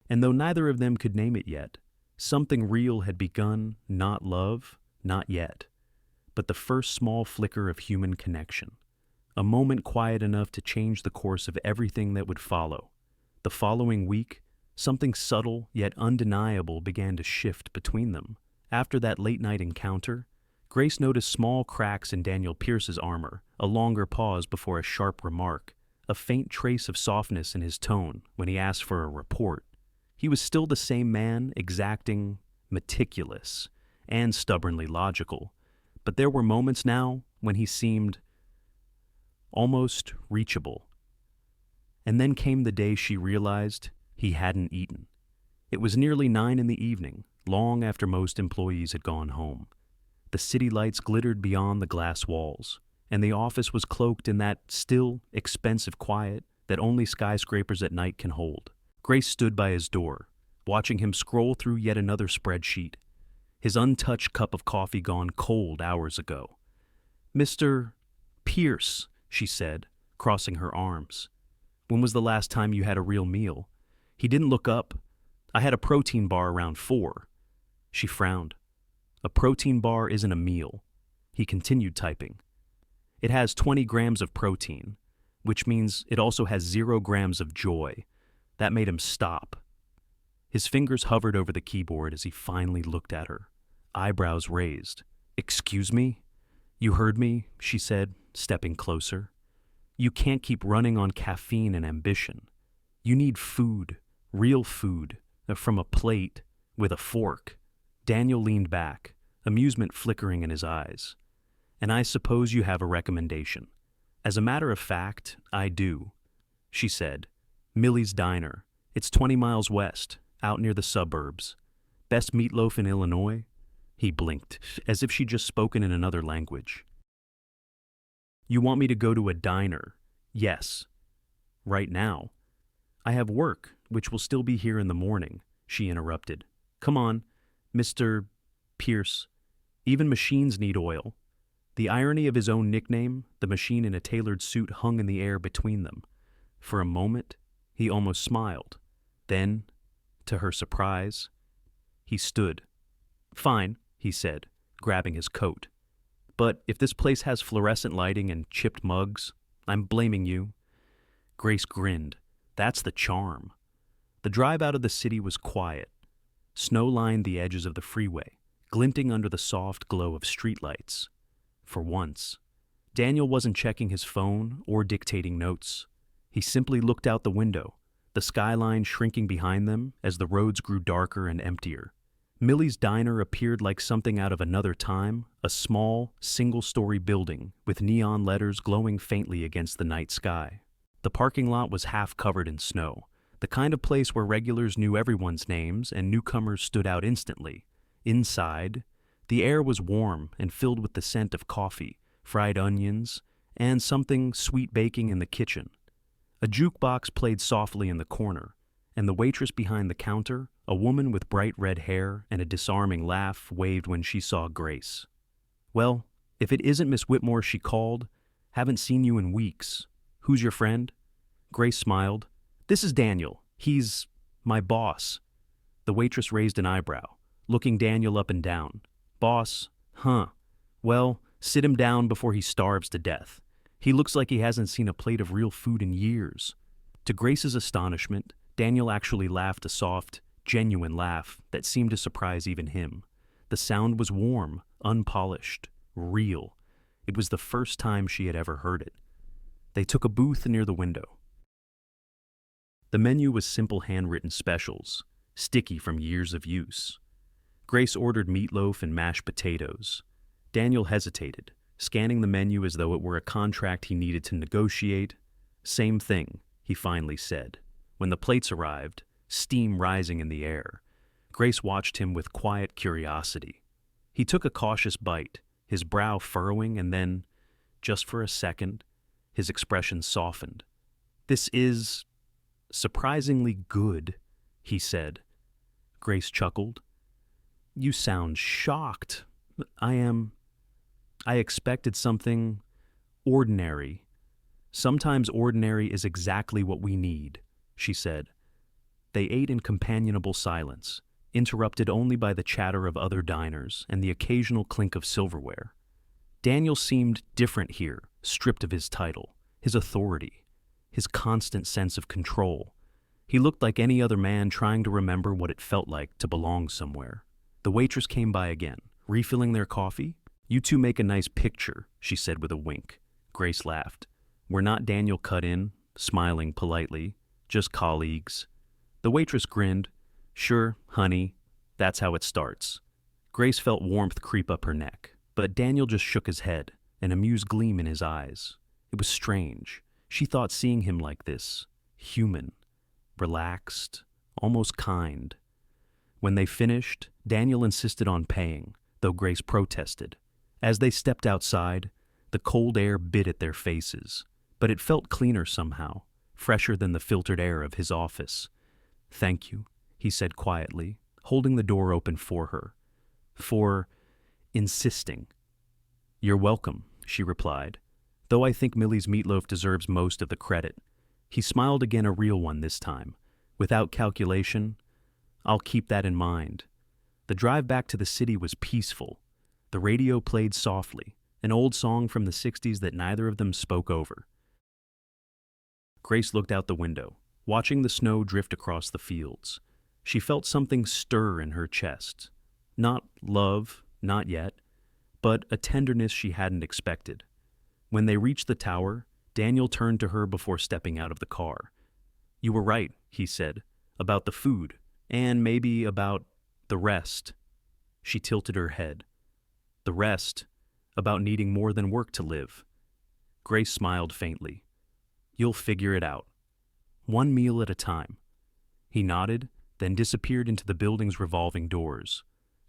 And though neither of them could name it yet, something real had begun, not love, not yet, but the first small flicker of human connection, a moment quiet enough to change the course of everything that would follow. The following week, something subtle yet undeniable began to shift between them. After that late-night encounter, Grace noticed small cracks in Daniel Pierce's armor, a longer pause before a sharp remark, a faint trace of softness in his tone when he asked for a report. He was still the same man, exacting, meticulous, and stubbornly logical, but there were moments now when he seemed almost reachable. And then came the day she realized he hadn't eaten. It was nearly 9 in the evening, long after most employees had gone home. The city lights glittered beyond the glass walls, and the office was cloaked in that still, expensive quiet that only skyscrapers at night can hold. Grace stood by his door, watching him scroll through yet another spreadsheet, his untouched cup of coffee gone cold hours ago. "Mr. Pierce," she said, crossing her arms. "When was the last time you had a real meal?" He didn't look up. "I had a protein bar around 4. She frowned. "A protein bar isn't a meal." He continued typing. "It has 20 grams of protein, which means it also has 0 grams of joy." That made him stop. His fingers hovered over the keyboard as he finally looked at her, eyebrows raised. "Excuse me?" "You heard me," she said, stepping closer. "You can't keep running on caffeine and ambition. You need food, real food, from a plate, with a fork." Daniel leaned back, amusement flickering in his eyes. "And I suppose you have a recommendation." "As a matter of fact, I do," she said. "Millie's Diner. It's 20 miles west, out near the suburbs. Best meatloaf in Illinois." He blinked, as if she'd just spoken in another language. You want me to go to a diner? Yes. Right now. I have work, which will still be here in the morning, she interrupted. Come on, Mr. Pierce. Even machines need oil. The irony of his own nickname, the machine in a tailored suit, hung in the air between them. For a moment, he almost smiled. Then, to her surprise, he stood. Fine, he said, grabbing his coat. But if this place has fluorescent lighting and chipped mugs, I'm blaming you. Grace grinned. That's the charm. The drive out of the city was quiet. Snow lined the edges of the freeway, glinting under the soft glow of streetlights. For once, Daniel wasn't checking his phone or dictating notes. He simply looked out the window, the skyline shrinking behind them as the roads grew darker and emptier. Millie's diner appeared like something out of another time, a small, single-story building with neon letters glowing faintly against the night sky. The parking lot was half covered in snow, the kind of place where regulars knew everyone's names and newcomers stood out instantly. Inside, the air was warm and filled with the scent of coffee, fried onions, and something sweet baking in the kitchen. A jukebox played softly in the corner, and the waitress behind the counter, a woman with bright red hair and a disarming laugh, waved when she saw Grace. Well, if it isn't Miss Whitmore, she called. Haven't seen you in weeks. Who's your friend? Grace smiled. This is Daniel. He's my boss. The waitress raised an eyebrow, looking Daniel up and down. Boss? Huh. Well, sit him down before he starves to death. He looks like he hasn't seen a plate of real food in years. To Grace's astonishment, Daniel actually laughed a soft, genuine laugh that seemed to surprise even him. The sound was warm, unpolished, real. It was the first time she had ever heard it. They took a booth near the window. The menu was simple handwritten specials, sticky from years of use. Grace ordered meatloaf and mashed potatoes. Daniel hesitated, scanning the menu as though it were a contract he needed to negotiate. Same thing, he finally said. When the plates arrived, steam rising in the air, Grace watched him with quiet curiosity. He took a cautious bite, his brow furrowing, and then, just for a second, his expression softened. This is surprisingly good, he said. Grace chuckled. You sound shocked. I expected something ordinary. Sometimes ordinary is exactly what we need, she said. They ate in companionable silence, interrupted only by the chatter of other diners and the occasional clink of silverware. Daniel seemed different here, stripped of his title, his authority, his constant sense of control. He looked like any other man trying to remember what it felt like to belong somewhere. The waitress came by again, refilling their coffee. You two make a nice picture, she said with a wink. Grace laughed. We're not Daniel cut in, smiling politely, just colleagues. The waitress grinned. Sure, honey, that's how it starts. Grace felt warmth creep up her neck, but Daniel just shook his head, an amused gleam in his eyes. It was strange. She thought seeing him like this, human, relaxed, almost kind. When they finished, Daniel insisted on paying, though Grace protested. As they stepped outside, the cold air bit at their faces, but it felt cleaner somehow, fresher than the filtered air of his office. Thank you, he said quietly, holding the door open for her. For insisting. You're welcome, she replied, though I think Millie's meatloaf deserves most of the credit. He smiled again, a real one this time. Without calculation, I'll keep that in mind. The drive back to the city was peaceful. The radio played softly, an old song from the 60s that neither of them spoke over. Grace looked out the window, watching the snow drift across the fields. She felt something stir in her chest. Not love, not yet, but a tenderness she hadn't expected. When they reached the tower, Daniel turned to her before stepping out of the car. You were right, he said, about the food, and maybe about the rest. She tilted her head. The rest, about needing more than work to live. Grace smiled faintly. You'll figure it out. One meal at a time. He nodded, then disappeared into the building's revolving doors.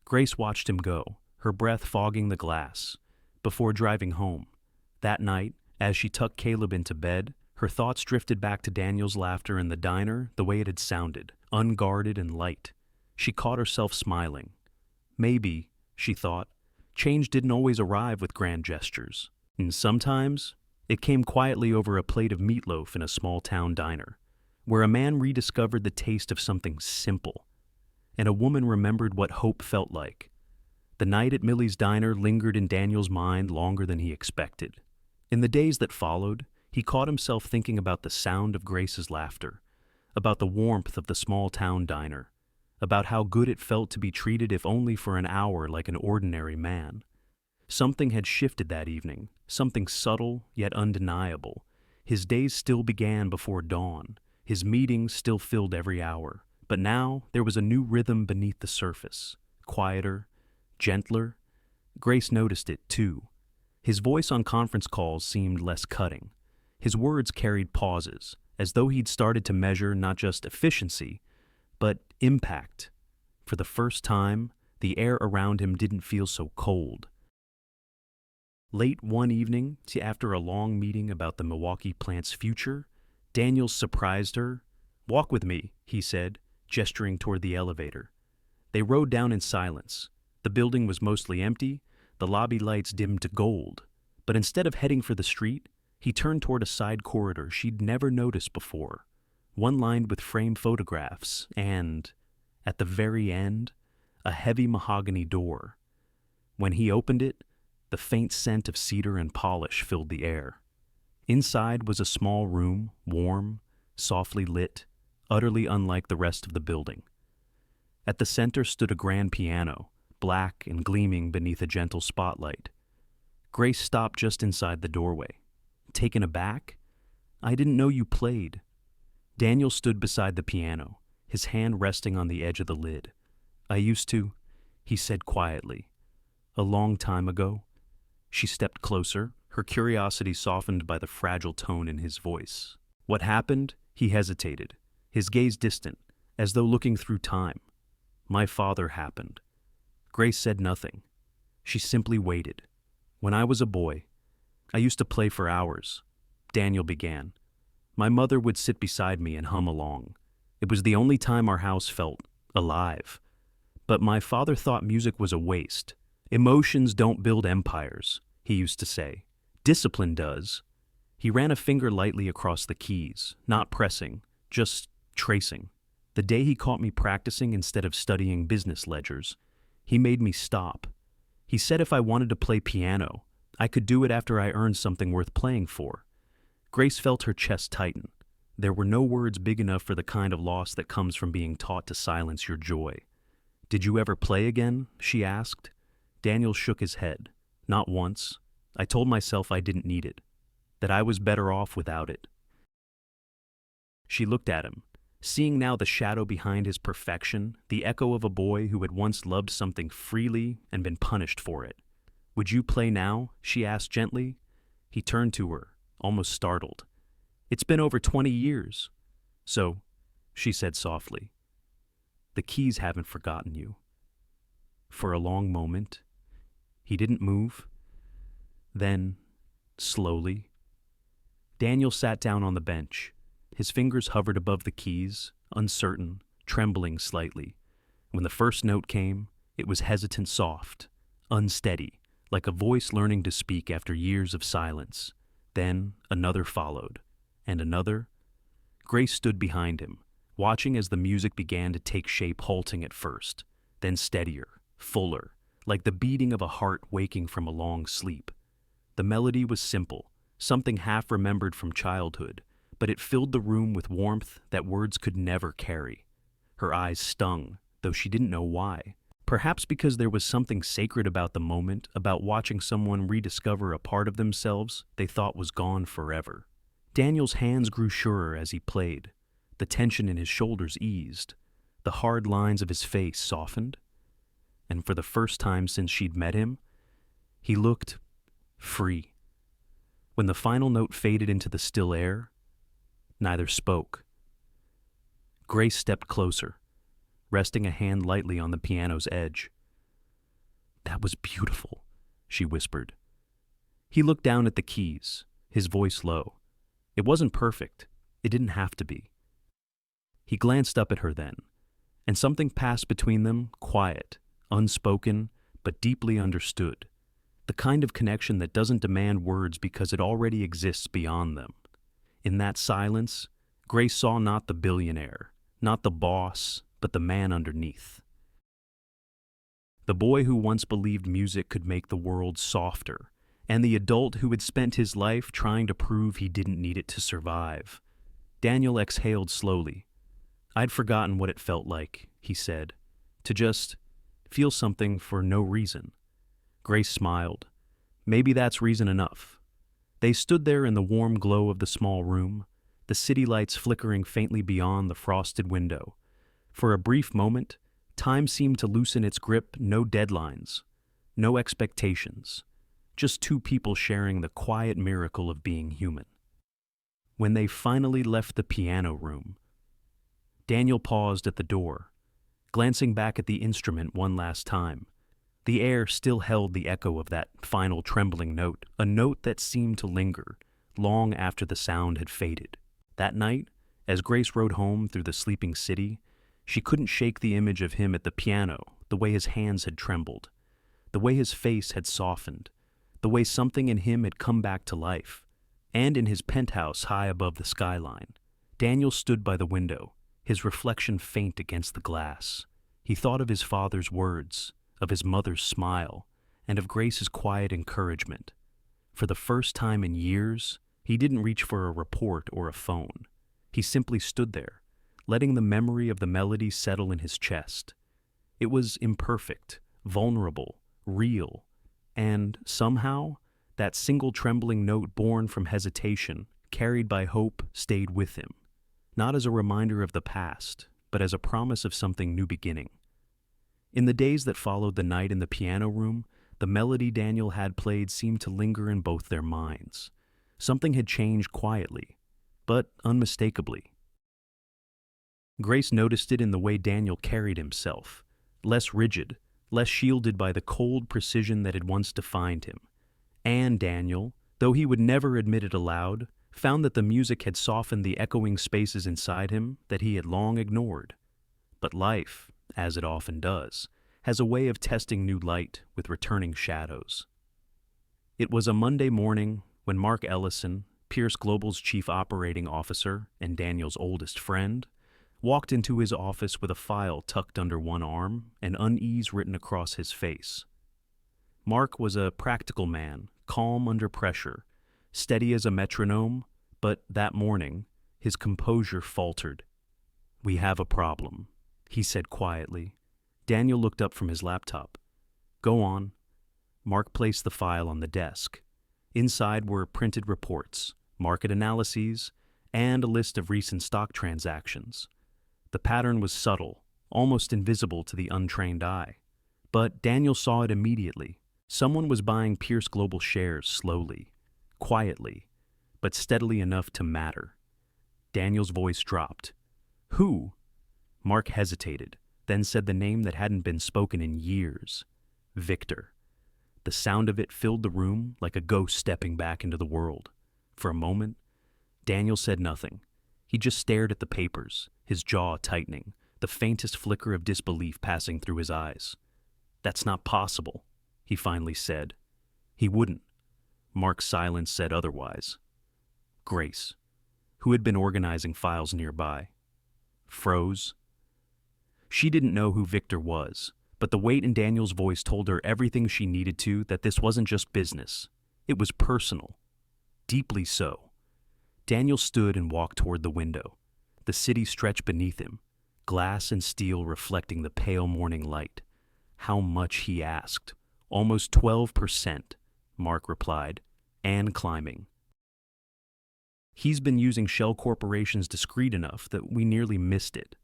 Grace watched him go, her breath fogging the glass. Before driving home, that night, As she tucked Caleb into bed, her thoughts drifted back to Daniel's laughter in the diner the way it had sounded, unguarded and light. She caught herself smiling. Maybe, she thought, change didn't always arrive with grand gestures. And sometimes, it came quietly over a plate of meatloaf in a small-town diner, where a man rediscovered the taste of something simple, and a woman remembered what hope felt like. The night at Millie's diner lingered in Daniel's mind longer than he expected. In the days that followed, he caught himself thinking about the sound of Grace's laughter, about the warmth of the small-town diner, about how good it felt to be treated if only for an hour like an ordinary man. Something had shifted that evening, something subtle yet undeniable. His days still began before dawn, his meetings still filled every hour, but now there was a new rhythm beneath the surface, quieter, gentler. Grace noticed it, too. His voice on conference calls seemed less cutting. His words carried pauses, as though he'd started to measure not just efficiency, but impact. For the first time, the air around him didn't feel so cold. Late one evening, after a long meeting about the Milwaukee plant's future, Daniels surprised her. "Walk with me," he said, gesturing toward the elevator. They rode down in silence. The building was mostly empty, the lobby lights dimmed to gold. But instead of heading for the street, he turned toward a side corridor she'd never noticed before, one lined with framed photographs and, at the very end, a heavy mahogany door. When he opened it, the faint scent of cedar and polish filled the air. Inside was a small room, warm, softly lit, utterly unlike the rest of the building. At the center stood a grand piano, black and gleaming beneath a gentle spotlight. Grace stopped just inside the doorway. "Taken aback? I didn't know you played." Daniel stood beside the piano, his hand resting on the edge of the lid. "I used to," he said quietly. "A long time ago." She stepped closer, her curiosity softened by the fragile tone in his voice. "What happened?" He hesitated, his gaze distant, as though looking through time. "My father happened." Grace said nothing. She simply waited. "When I was a boy, I used to play for hours," Daniel began. "My mother would sit beside me and hum along. It was the only time our house felt alive. But my father thought music was a waste. Emotions don't build empires, he used to say. Discipline does." He ran a finger lightly across the keys, not pressing, just tracing. "The day he caught me practicing instead of studying business ledgers, he made me stop. He said if I wanted to play piano, I could do it after I earned something worth playing for." Grace felt her chest tighten. There were no words big enough for the kind of loss that comes from being taught to silence your joy. "Did you ever play again?" she asked. Daniel shook his head. "Not once. I told myself I didn't need it, that I was better off without it." She looked at him, seeing now the shadow behind his perfection, the echo of a boy who had once loved something freely and been punished for it. "Would you play now?" she asked gently. He turned to her, almost startled. "It's been over 20 years. So," she said softly, "the keys haven't forgotten you." For a long moment, he didn't move. Then, slowly, Daniel sat down on the bench. His fingers hovered above the keys, uncertain, trembling slightly. When the first note came, it was hesitant, soft, unsteady, like a voice learning to speak after years of silence. Then another followed, and another. Grace stood behind him, watching as the music began to take shape, halting at first, then steadier, fuller, like the beating of a heart waking from a long sleep. The melody was simple, something half remembered from childhood, but it filled the room with warmth that words could never carry. Her eyes stung, though she didn't know why. Perhaps because there was something sacred about the moment, about watching someone rediscover a part of themselves they thought was gone forever. Daniel's hands grew surer as he played. The tension in his shoulders eased. The hard lines of his face softened. And for the first time since she'd met him, he looked free. When the final note faded into the still air, neither spoke. Grace stepped closer, resting a hand lightly on the piano's edge. "That was beautiful," she whispered. He looked down at the keys, his voice low. It wasn't perfect. It didn't have to be. He glanced up at her then, and something passed between them, quiet, unspoken, but deeply understood. The kind of connection that doesn't demand words because it already exists beyond them. In that silence, Grace saw not the billionaire, not the boss, but the man underneath. The boy who once believed music could make the world softer, and the adult who had spent his life trying to prove he didn't need it to survive. Daniel exhaled slowly. I'd forgotten what it felt like, he said, to just feel something for no reason. Grace smiled. Maybe that's reason enough. They stood there in the warm glow of the small room, the city lights flickering faintly beyond the frosted window. For a brief moment, time seemed to loosen its grip, no deadlines, no expectations, just two people sharing the quiet miracle of being human. When they finally left the piano room, Daniel paused at the door, glancing back at the instrument one last time. The air still held the echo of that final trembling note, a note that seemed to linger long after the sound had faded. That night, as Grace rode home through the sleeping city, she couldn't shake the image of him at the piano, the way his hands had trembled, the way his face had softened, the way something in him had come back to life. And in his penthouse high above the skyline, Daniel stood by the window, his reflection faint against the glass. He thought of his father's words, of his mother's smile, and of Grace's quiet encouragement. For the first time in years, he didn't reach for a report or a phone. He simply stood there, letting the memory of the melody settle in his chest. It was imperfect, vulnerable, real, and somehow, that single trembling note born from hesitation, carried by hope, stayed with him, not as a reminder of the past, but as a promise of something new beginning. In the days that followed the night in the piano room, the melody Daniel had played seemed to linger in both their minds. Something had changed quietly, but unmistakably. Grace noticed it in the way Daniel carried himself, less rigid, less shielded by the cold precision that had once defined him. And Daniel, though he would never admit it aloud, found that the music had softened the echoing spaces inside him that he had long ignored. But life, as it often does, has a way of testing new light with returning shadows. It was a Monday morning when Mark Ellison, Pierce Global's chief operating officer and Daniel's oldest friend, walked into his office with a file tucked under one arm and unease written across his face. Mark was a practical man, calm under pressure, steady as a metronome, but that morning, his composure faltered. "We have a problem," he said quietly. Daniel looked up from his laptop. "Go on." Mark placed the file on the desk. Inside were printed reports, market analyses, and a list of recent stock transactions. The pattern was subtle, almost invisible to the untrained eye. But Daniel saw it immediately. Someone was buying Pierce Global shares slowly, quietly, but steadily enough to matter. Daniel's voice dropped. "Who?" Mark hesitated, then said the name that hadn't been spoken in years. Victor. The sound of it filled the room like a ghost stepping back into the world. For a moment, Daniel said nothing. He just stared at the papers, his jaw tightening, the faintest flicker of disbelief passing through his eyes. "That's not possible," he finally said. He wouldn't. Mark's silence said otherwise. Grace, who had been organizing files nearby, froze. She didn't know who Victor was, but the weight in Daniel's voice told her everything she needed to, that this wasn't just business. It was personal. Deeply so. Daniel stood and walked toward the window. The city stretched beneath him, glass and steel reflecting the pale morning light. How much, he asked. "Almost 12%, Mark replied, and climbing. "He's been using shell corporations discreet enough that we nearly missed it."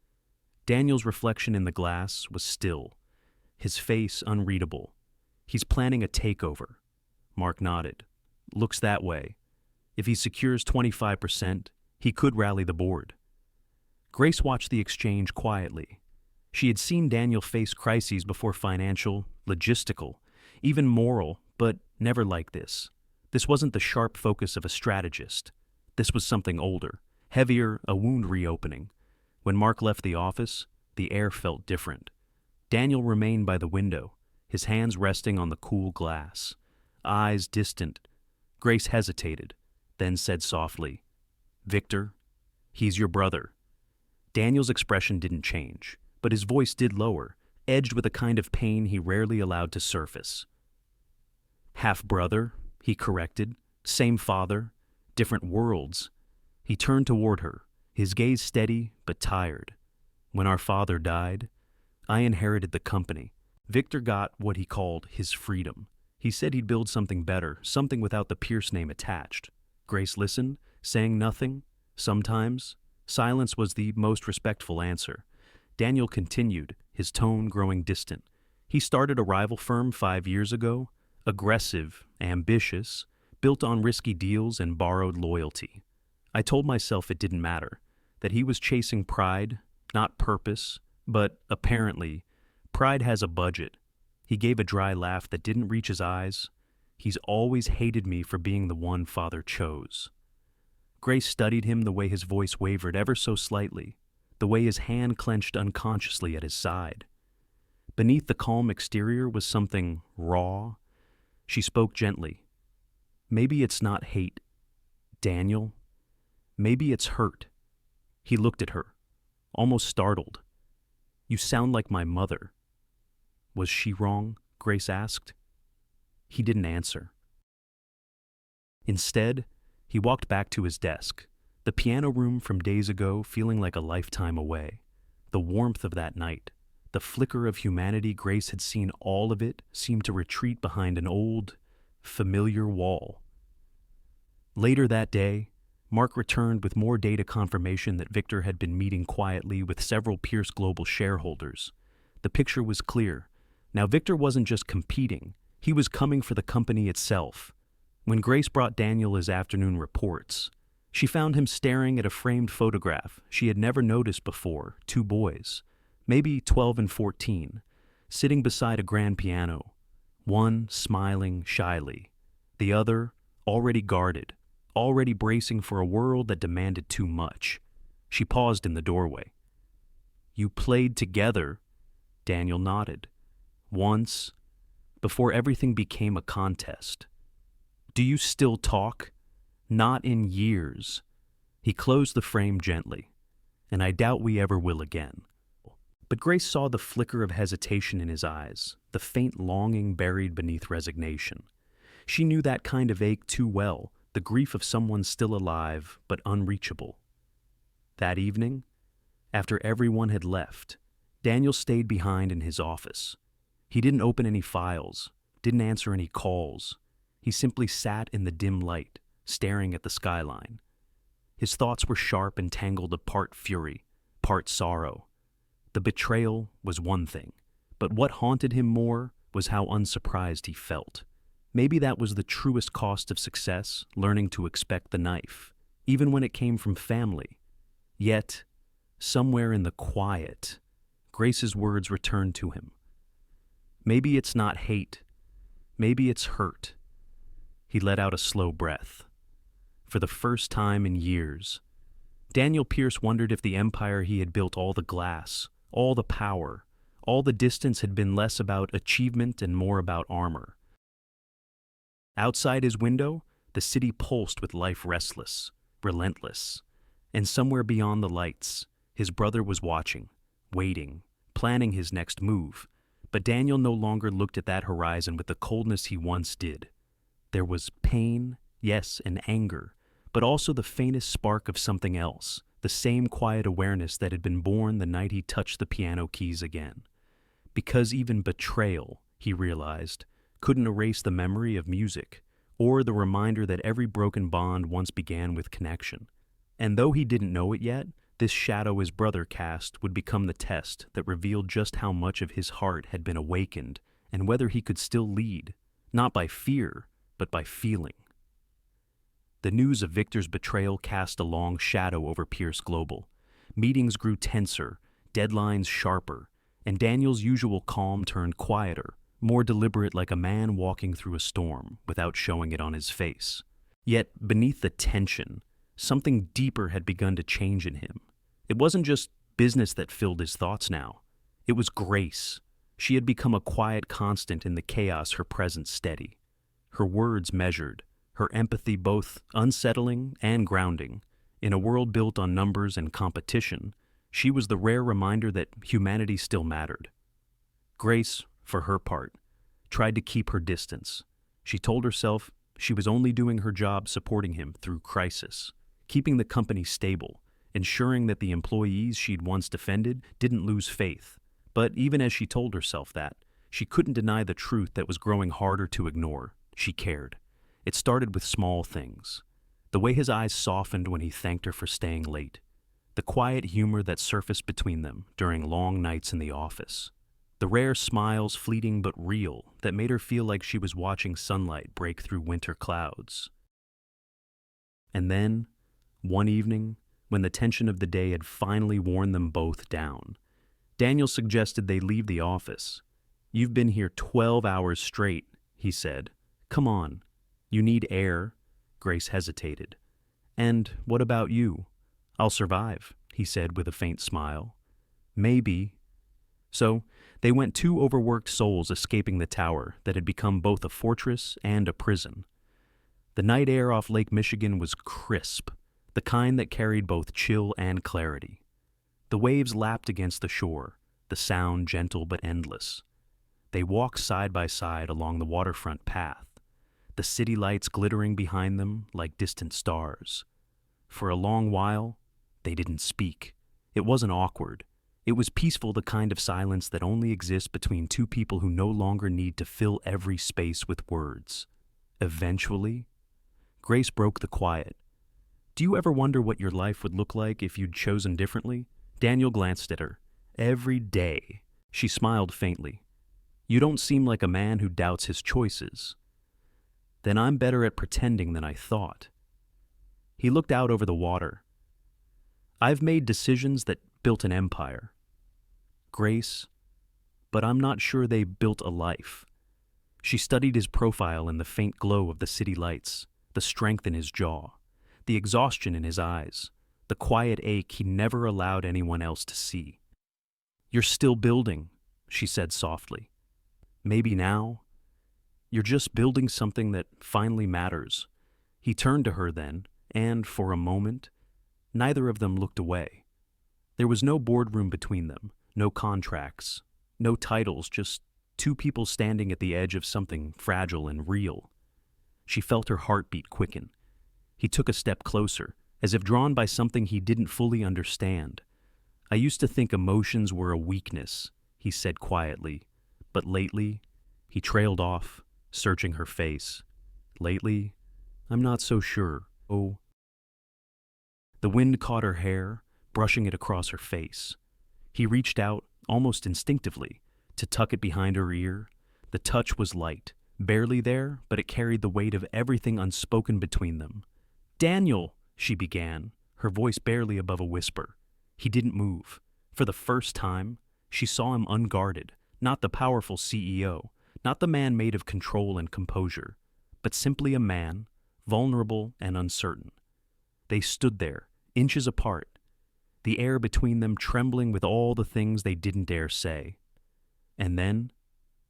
Daniel's reflection in the glass was still, his face unreadable. "He's planning a takeover." Mark nodded. "Looks that way. If he secures 25%, he could rally the board." Grace watched the exchange quietly. She had seen Daniel face crises before, financial, logistical, even moral, but never like this. This wasn't the sharp focus of a strategist. This was something older, heavier, a wound reopening. When Mark left the office, the air felt different. Daniel remained by the window, his hands resting on the cool glass, eyes distant. Grace hesitated, then said softly, "Victor, he's your brother." Daniel's expression didn't change, but his voice did lower, edged with a kind of pain he rarely allowed to surface. "Half-brother," he corrected, "same father, different worlds." He turned toward her, his gaze steady but tired. "When our father died, I inherited the company." Victor got what he called his freedom. He said he'd build something better, something without the Pierce name attached. Grace listened, saying nothing. Sometimes, silence was the most respectful answer. Daniel continued, his tone growing distant. "He started a rival firm 5 years ago, aggressive, ambitious, built on risky deals and borrowed loyalty. I told myself it didn't matter, that he was chasing pride, not purpose, but apparently, pride has a budget." He gave a dry laugh that didn't reach his eyes. "He's always hated me for being the one father chose." Grace studied him, the way his voice wavered ever so slightly, the way his hand clenched unconsciously at his side. Beneath the calm exterior was something raw. She spoke gently. "Maybe it's not hate, Daniel. Maybe it's hurt." He looked at her, almost startled. "You sound like my mother." "Was she wrong?" Grace asked. He didn't answer. Instead, he walked back to his desk, the piano room from days ago feeling like a lifetime away. The warmth of that night, the flicker of humanity Grace had seen, all of it seemed to retreat behind an old, familiar wall. Later that day, Mark returned with more data confirmation that Victor had been meeting quietly with several Pierce Global shareholders. The picture was clear. Now Victor wasn't just competing, he was coming for the company itself. When Grace brought Daniel his afternoon reports, she found him staring at a framed photograph she had never noticed before, 2 boys, maybe 12 and 14, sitting beside a grand piano, one smiling shyly, the other already guarded, already bracing for a world that demanded too much. She paused in the doorway. "You played together," Daniel nodded. "Once, before everything became a contest. Do you still talk?" "Not in years." He closed the frame gently. "And I doubt we ever will again." But Grace saw the flicker of hesitation in his eyes, the faint longing buried beneath resignation. She knew that kind of ache too well, the grief of someone still alive but unreachable. That evening, after everyone had left, Daniel stayed behind in his office. He didn't open any files, didn't answer any calls. He simply sat in the dim light, staring at the skyline. His thoughts were sharp and tangled of part fury, part sorrow. The betrayal was one thing, but what haunted him more was how unsurprised he felt. Maybe that was the truest cost of success, learning to expect the knife, even when it came from family. Yet, somewhere in the quiet, Grace's words returned to him. "Maybe it's not hate. Maybe it's hurt." He let out a slow breath. For the first time in years, Daniel Pierce wondered if the empire he had built, all the glass, all the power, all the distance, had been less about achievement and more about armor. Outside his window, the city pulsed with life, restless, relentless. And somewhere beyond the lights, his brother was watching, waiting, planning his next move. But Daniel no longer looked at that horizon with the coldness he once did. There was pain, yes, and anger, but also the faintest spark of something else, the same quiet awareness that had been born the night he touched the piano keys again. Because even betrayal, he realized, couldn't erase the memory of music, or the reminder that every broken bond once began with connection. And though he didn't know it yet, this shadow his brother cast would become the test that revealed just how much of his heart had been awakened, and whether he could still lead, not by fear, but by feeling. The news of Victor's betrayal cast a long shadow over Pierce Global. Meetings grew tenser, deadlines sharper, and Daniel's usual calm turned quieter, more deliberate, like a man walking through a storm without showing it on his face. Yet, beneath the tension, something deeper had begun to change in him. It wasn't just business that filled his thoughts now. It was Grace. She had become a quiet constant in the chaos, her presence steady. Her words measured, her empathy both unsettling and grounding. In a world built on numbers and competition, she was the rare reminder that humanity still mattered. Grace, for her part, tried to keep her distance. She told herself she was only doing her job supporting him through crisis, keeping the company stable, ensuring that the employees she'd once defended didn't lose faith. But even as she told herself that, she couldn't deny the truth that was growing harder to ignore. She cared. It started with small things. The way his eyes softened when he thanked her for staying late. The quiet humor that surfaced between them during long nights in the office. The rare smiles, fleeting but real, that made her feel like she was watching sunlight break through winter clouds. And then, one evening, when the tension of the day had finally worn them both down, Daniel suggested they leave the office. "You've been here 12 hours straight," he said. "Come on. You need air." Grace hesitated. "And what about you?" "I'll survive," he said with a faint smile. "Maybe." So, they went, two overworked souls escaping the tower that had become both a fortress and a prison. The night air off Lake Michigan was crisp, the kind that carried both chill and clarity. The waves lapped against the shore, the sound gentle but endless. They walked side by side along the waterfront path, the city lights glittering behind them like distant stars. For a long while, they didn't speak. It wasn't awkward. It was peaceful, the kind of silence that only exists between two people who no longer need to fill every space with words. Eventually, Grace broke the quiet. "Do you ever wonder what your life would look like if you'd chosen differently?" Daniel glanced at her. "Every day." She smiled faintly. "You don't seem like a man who doubts his choices." "Then I'm better at pretending than I thought." He looked out over the water. "I've made decisions that built an empire, Grace, but I'm not sure they built a life." She studied his profile in the faint glow of the city lights, the strength in his jaw, the exhaustion in his eyes, the quiet ache he never allowed anyone else to see. "You're still building," she said softly. "Maybe now. You're just building something that finally matters." He turned to her then, and for a moment, neither of them looked away. There was no boardroom between them, no contracts, no titles, just two people standing at the edge of something fragile and real. She felt her heartbeat quicken. He took a step closer, as if drawn by something he didn't fully understand. "I used to think emotions were a weakness," he said quietly, "but lately," he trailed off, searching her face. "Lately, I'm not so sure. Oh." The wind caught her hair, brushing it across her face. He reached out, almost instinctively, to tuck it behind her ear. The touch was light, barely there, but it carried the weight of everything unspoken between them. "Daniel," she began, her voice barely above a whisper. He didn't move. For the first time, she saw him unguarded, not the powerful CEO, not the man made of control and composure, but simply a man, vulnerable and uncertain. They stood there, inches apart, the air between them trembling with all the things they didn't dare say. And then,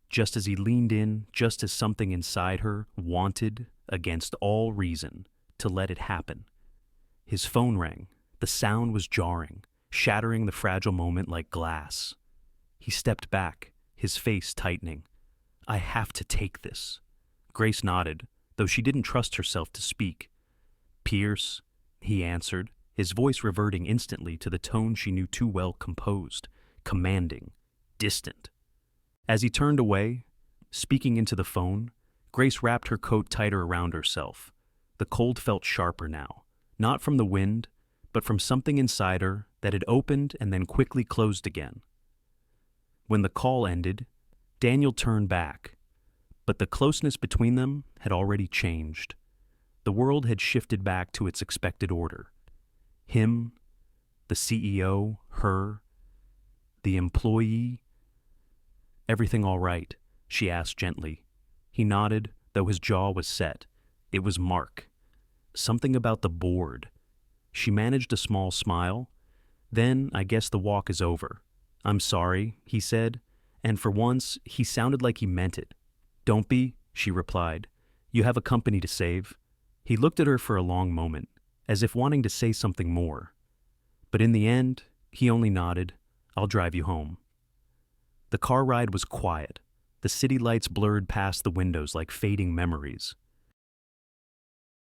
just as he leaned in, just as something inside her wanted, against all reason, to let it happen, his phone rang. The sound was jarring, shattering the fragile moment like glass. He stepped back, his face tightening. "I have to take this." Grace nodded, though she didn't trust herself to speak. "Pierce," he answered, his voice reverting instantly to the tone she knew too well, composed, commanding, distant. As he turned away, speaking into the phone, Grace wrapped her coat tighter around herself. The cold felt sharper now, not from the wind, but from something inside her that had opened and then quickly closed again. When the call ended, Daniel turned back, but the closeness between them had already changed. The world had shifted back to its expected order. Him, the CEO, her, the employee, everything all right, she asked gently. He nodded, though his jaw was set. It was Mark. Something about the board. She managed a small smile. Then, I guess the walk is over. I'm sorry, he said, and for once, he sounded like he meant it. Don't be, she replied. You have a company to save. He looked at her for a long moment, as if wanting to say something more. But in the end, he only nodded. I'll drive you home. The car ride was quiet. The city lights blurred past the windows like fading memories.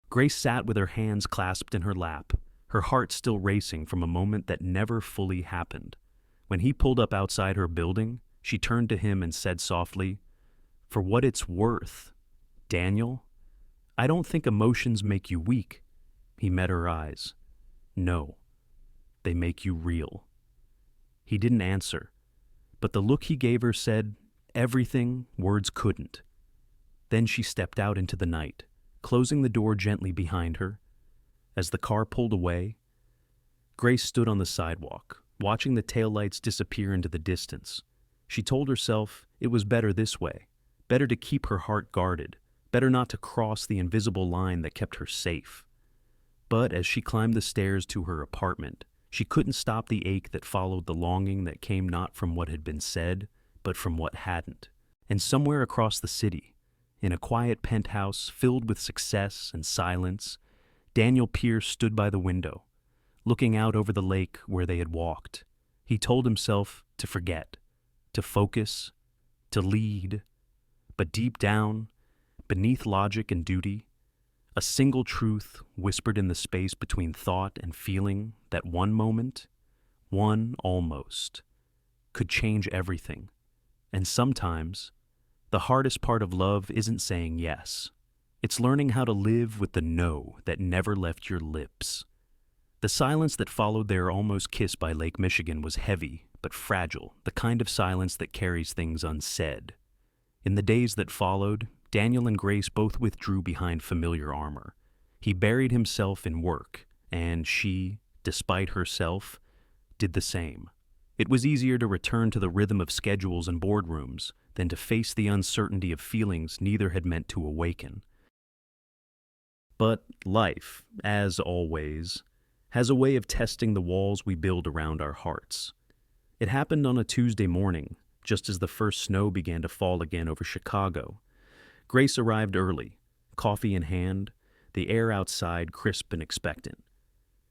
Grace sat with her hands clasped in her lap, her heart still racing from a moment that never fully happened. When he pulled up outside her building, she turned to him and said softly, For what it's worth, Daniel, I don't think emotions make you weak. He met her eyes. No, they make you real. He didn't answer, but the look he gave her said everything words couldn't. Then she stepped out into the night, closing the door gently behind her. As the car pulled away, Grace stood on the sidewalk, watching the taillights disappear into the distance. She told herself it was better this way, better to keep her heart guarded, better not to cross the invisible line that kept her safe. But as she climbed the stairs to her apartment, she couldn't stop the ache that followed the longing that came not from what had been said, but from what hadn't. And somewhere across the city, in a quiet penthouse filled with success and silence, Daniel Pierce stood by the window, looking out over the lake where they had walked. He told himself to forget, to focus, to lead. But deep down, beneath logic and duty, a single truth whispered in the space between thought and feeling that one moment, one almost, could change everything. And sometimes, the hardest part of love isn't saying yes. It's learning how to live with the no that never left your lips. The silence that followed their almost kiss by Lake Michigan was heavy but fragile, the kind of silence that carries things unsaid. In the days that followed, Daniel and Grace both withdrew behind familiar armor. He buried himself in work, and she, despite herself, did the same. It was easier to return to the rhythm of schedules and boardrooms than to face the uncertainty of feelings neither had meant to awaken. But life, as always, has a way of testing the walls we build around our hearts. It happened on a Tuesday morning, just as the first snow began to fall again over Chicago. Grace arrived early, coffee in hand, the air outside crisp and expectant.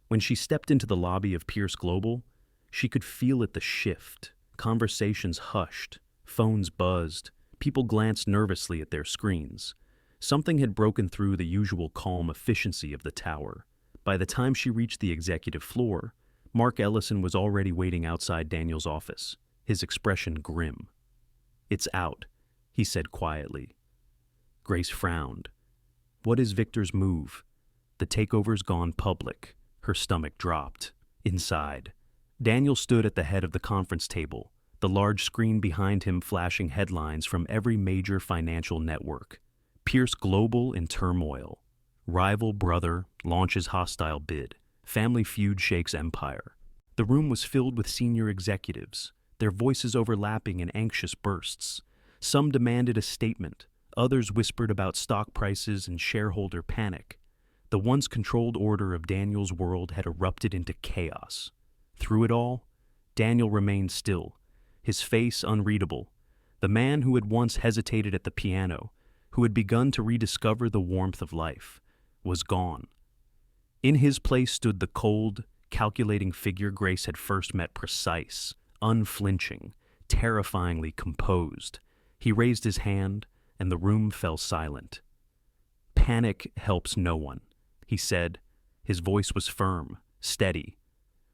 When she stepped into the lobby of Pierce Global, she could feel it the shift. Conversations hushed, phones buzzed, people glanced nervously at their screens. Something had broken through the usual calm efficiency of the tower. By the time she reached the executive floor, Mark Ellison was already waiting outside Daniel's office, his expression grim. It's out, he said quietly. Grace frowned. What is Victor's move? The takeover's gone public. Her stomach dropped. Inside, Daniel stood at the head of the conference table, the large screen behind him flashing headlines from every major financial network. Pierce Global in turmoil. Rival brother launches hostile bid. Family feud shakes empire. The room was filled with senior executives, their voices overlapping in anxious bursts. Some demanded a statement. Others whispered about stock prices and shareholder panic. The once controlled order of Daniel's world had erupted into chaos. Through it all, Daniel remained still, his face unreadable. The man who had once hesitated at the piano, who had begun to rediscover the warmth of life, was gone. In his place stood the cold, calculating figure Grace had first met, precise, unflinching, terrifyingly composed. He raised his hand, and the room fell silent. Panic helps no one, he said. His voice was firm, steady.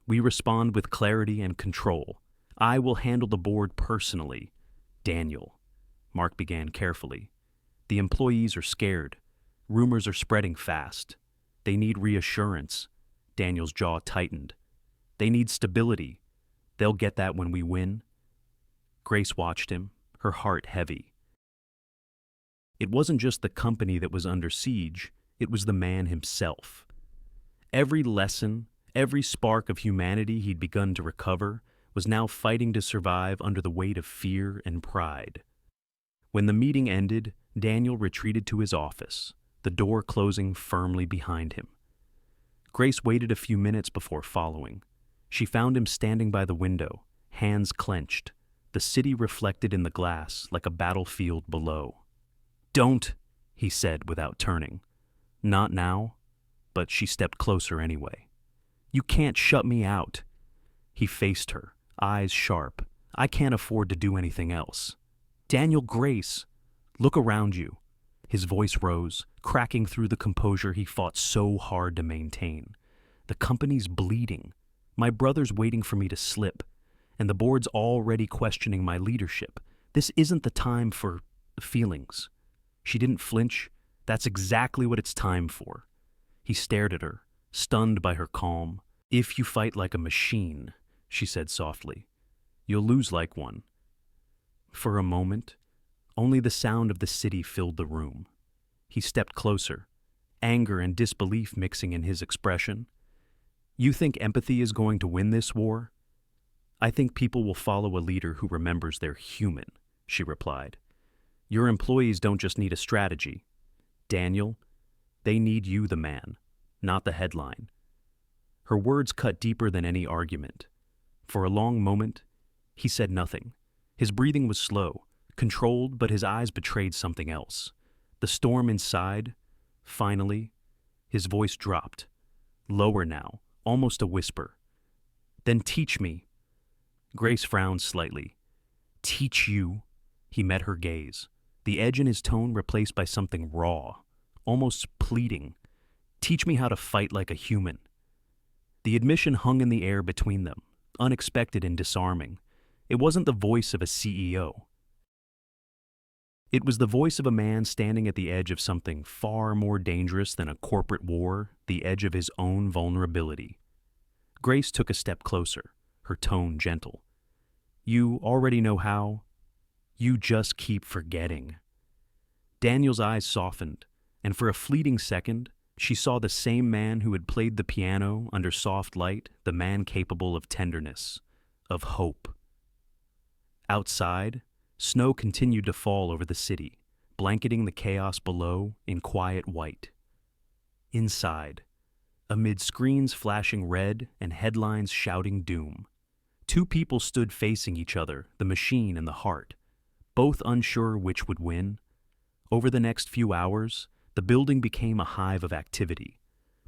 We respond with clarity and control. I will handle the board personally. Daniel, Mark began carefully. The employees are scared. Rumors are spreading fast. They need reassurance. Daniel's jaw tightened. They need stability. They'll get that when we win. Grace watched him, her heart heavy. It wasn't just the company that was under siege, it was the man himself. Every lesson, every spark of humanity he'd begun to recover was now fighting to survive under the weight of fear and pride. When the meeting ended, Daniel retreated to his office, the door closing firmly behind him. Grace waited a few minutes before following. She found him standing by the window, hands clenched, the city reflected in the glass like a battlefield below. "Don't," he said without turning. "Not now," but she stepped closer anyway. "You can't shut me out." He faced her, eyes sharp. "I can't afford to do anything else." "Daniel, Grace, look around you." His voice rose, cracking through the composure he fought so hard to maintain. "The company's bleeding. My brother's waiting for me to slip, and the board's already questioning my leadership. This isn't the time for feelings." She didn't flinch. "That's exactly what it's time for." He stared at her, stunned by her calm. "If you fight like a machine," she said softly, "you'll lose like one." For a moment, only the sound of the city filled the room. He stepped closer, anger and disbelief mixing in his expression. "You think empathy is going to win this war?" "I think people will follow a leader who remembers they're human," she replied. "Your employees don't just need a strategy. Daniel, they need you, the man, not the headline." Her words cut deeper than any argument. For a long moment, he said nothing. His breathing was slow, controlled, but his eyes betrayed something else. The storm inside, finally, his voice dropped. Lower now, almost a whisper. "Then teach me." Grace frowned slightly. "Teach you?" He met her gaze, the edge in his tone replaced by something raw, almost pleading. "Teach me how to fight like a human." The admission hung in the air between them, unexpected and disarming. It wasn't the voice of a CEO. It was the voice of a man standing at the edge of something far more dangerous than a corporate war, the edge of his own vulnerability. Grace took a step closer, her tone gentle. "You already know how. You just keep forgetting." Daniel's eyes softened, and for a fleeting second, she saw the same man who had played the piano under soft light, the man capable of tenderness, of hope. Outside, snow continued to fall over the city, blanketing the chaos below in quiet white. Inside, amid screens flashing red and headlines shouting doom, two people stood facing each other, the machine and the heart, both unsure which would win. Over the next few hours, the building became a hive of activity.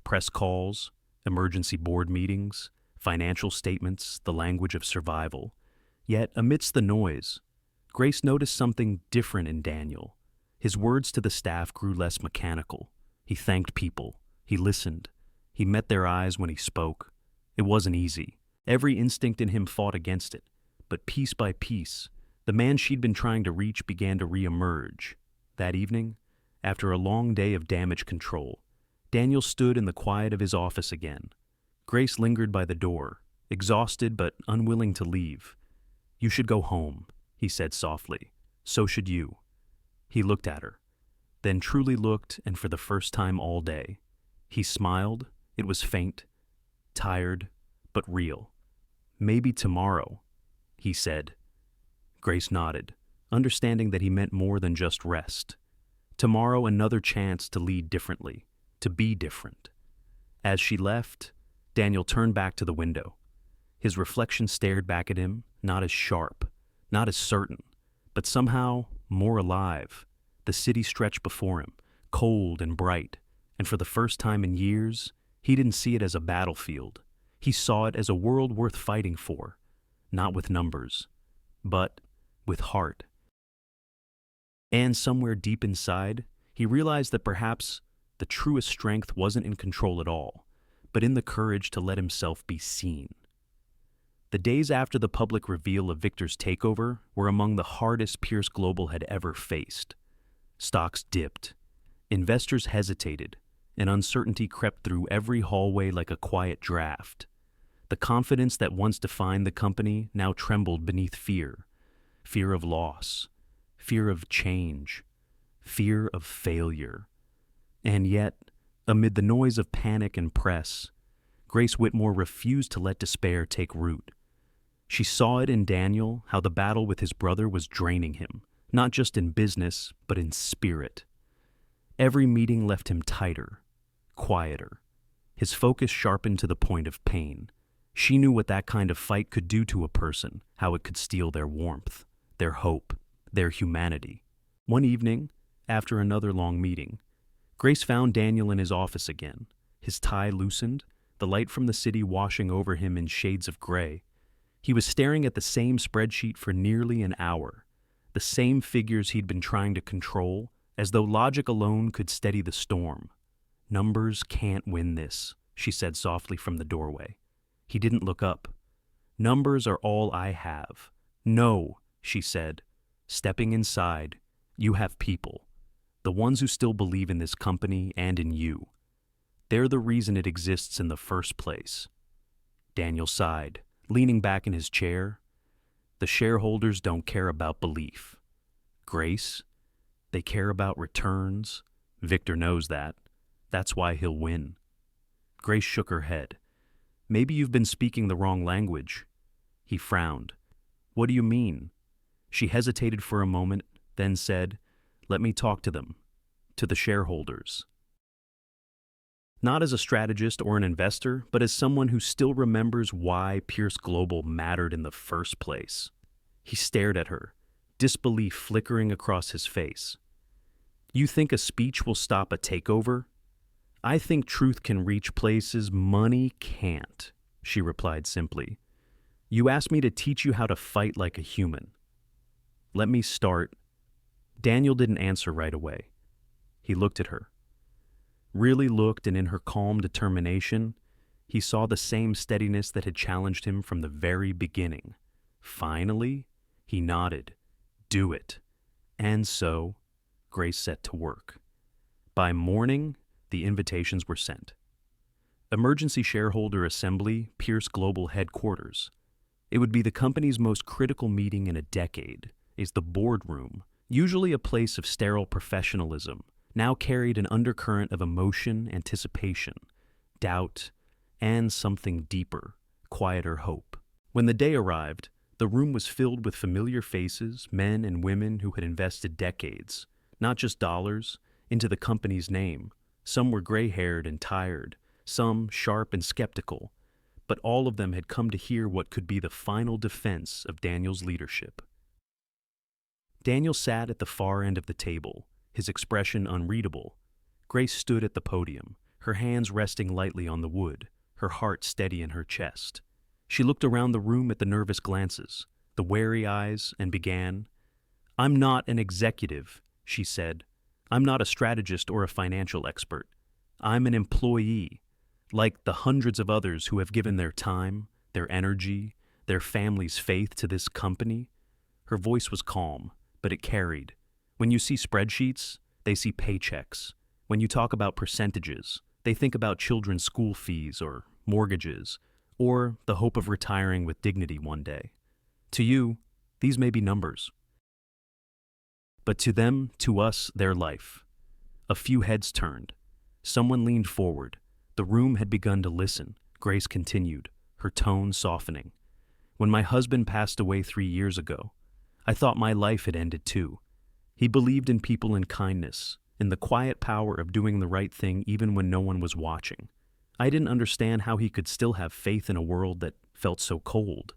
Press calls, emergency board meetings, financial statements, the language of survival. Yet, amidst the noise, Grace noticed something different in Daniel. His words to the staff grew less mechanical. He thanked people. He listened. He met their eyes when he spoke. It wasn't easy. Every instinct in him fought against it. But piece by piece, the man she'd been trying to reach began to re-emerge. That evening, after a long day of damage control, Daniel stood in the quiet of his office again. Grace lingered by the door, exhausted but unwilling to leave. "You should go home," he said softly. "So should you." He looked at her, then truly looked, and for the first time all day. He smiled. It was faint, tired, but real. "Maybe tomorrow," he said. Grace nodded, understanding that he meant more than just rest. Tomorrow, another chance to lead differently, to be different. As she left, Daniel turned back to the window. His reflection stared back at him, not as sharp, not as certain, but somehow more alive. The city stretched before him, cold and bright, and for the first time in years, he didn't see it as a battlefield. He saw it as a world worth fighting for, not with numbers, but with heart. And somewhere deep inside, he realized that perhaps the truest strength wasn't in control at all, but in the courage to let himself be seen. The days after the public reveal of Victor's takeover were among the hardest Pierce Global had ever faced. Stocks dipped, investors hesitated, and uncertainty crept through every hallway like a quiet draft. The confidence that once defined the company now trembled beneath fear. Fear of loss, fear of change, fear of failure. And yet, amid the noise of panic and press, Grace Whitmore refused to let despair take root. She saw it in Daniel, how the battle with his brother was draining him, not just in business, but in spirit. Every meeting left him tighter, quieter, his focus sharpened to the point of pain. She knew what that kind of fight could do to a person, how it could steal their warmth, their hope, their humanity. One evening, after another long meeting, Grace found Daniel in his office again, his tie loosened, the light from the city washing over him in shades of gray. He was staring at the same spreadsheet for nearly an hour, the same figures he'd been trying to control, as though logic alone could steady the storm. "Numbers can't win this," she said softly from the doorway. He didn't look up. "Numbers are all I have." "No," she said, stepping inside. "You have people. The ones who still believe in this company and in you. They're the reason it exists in the first place." Daniel sighed, leaning back in his chair. "The shareholders don't care about belief. Grace, they care about returns. Victor knows that. That's why he'll win." Grace shook her head. "Maybe you've been speaking the wrong language." He frowned. "What do you mean?" She hesitated for a moment, then said, "Let me talk to them, to the shareholders." Not as a strategist or an investor, but as someone who still remembers why Pierce Global mattered in the first place. He stared at her, disbelief flickering across his face. "You think a speech will stop a takeover?" "I think truth can reach places money can't," she replied simply. "You asked me to teach you how to fight like a human. Let me start." Daniel didn't answer right away. He looked at her. Really looked, and in her calm determination, he saw the same steadiness that had challenged him from the very beginning. Finally, he nodded. "Do it." And so, Grace set to work. By morning, the invitations were sent. Emergency Shareholder Assembly, Pierce Global Headquarters. It would be the company's most critical meeting in a decade, is the boardroom, usually a place of sterile professionalism, now carried an undercurrent of emotion, anticipation, doubt, and something deeper, quieter hope. When the day arrived, the room was filled with familiar faces, men and women who had invested decades, not just dollars, into the company's name. Some were gray-haired and tired, some sharp and skeptical, but all of them had come to hear what could be the final defense of Daniel's leadership. Daniel sat at the far end of the table, his expression unreadable. Grace stood at the podium, her hands resting lightly on the wood, her heart steady in her chest. She looked around the room at the nervous glances, the wary eyes, and began, "I'm not an executive," she said. "I'm not a strategist or a financial expert. I'm an employee, like the hundreds of others who have given their time, their energy, their family's faith to this company." Her voice was calm, but it carried. When you see spreadsheets, they see paychecks. When you talk about percentages, they think about children's school fees or mortgages, or the hope of retiring with dignity one day. To you, these may be numbers. But to them, to us, they're life. A few heads turned. Someone leaned forward. The room had begun to listen. Grace continued, her tone softening. "When my husband passed away 3 years ago, I thought my life had ended too. He believed in people and kindness, in the quiet power of doing the right thing even when no one was watching. I didn't understand how he could still have faith in a world that felt so cold."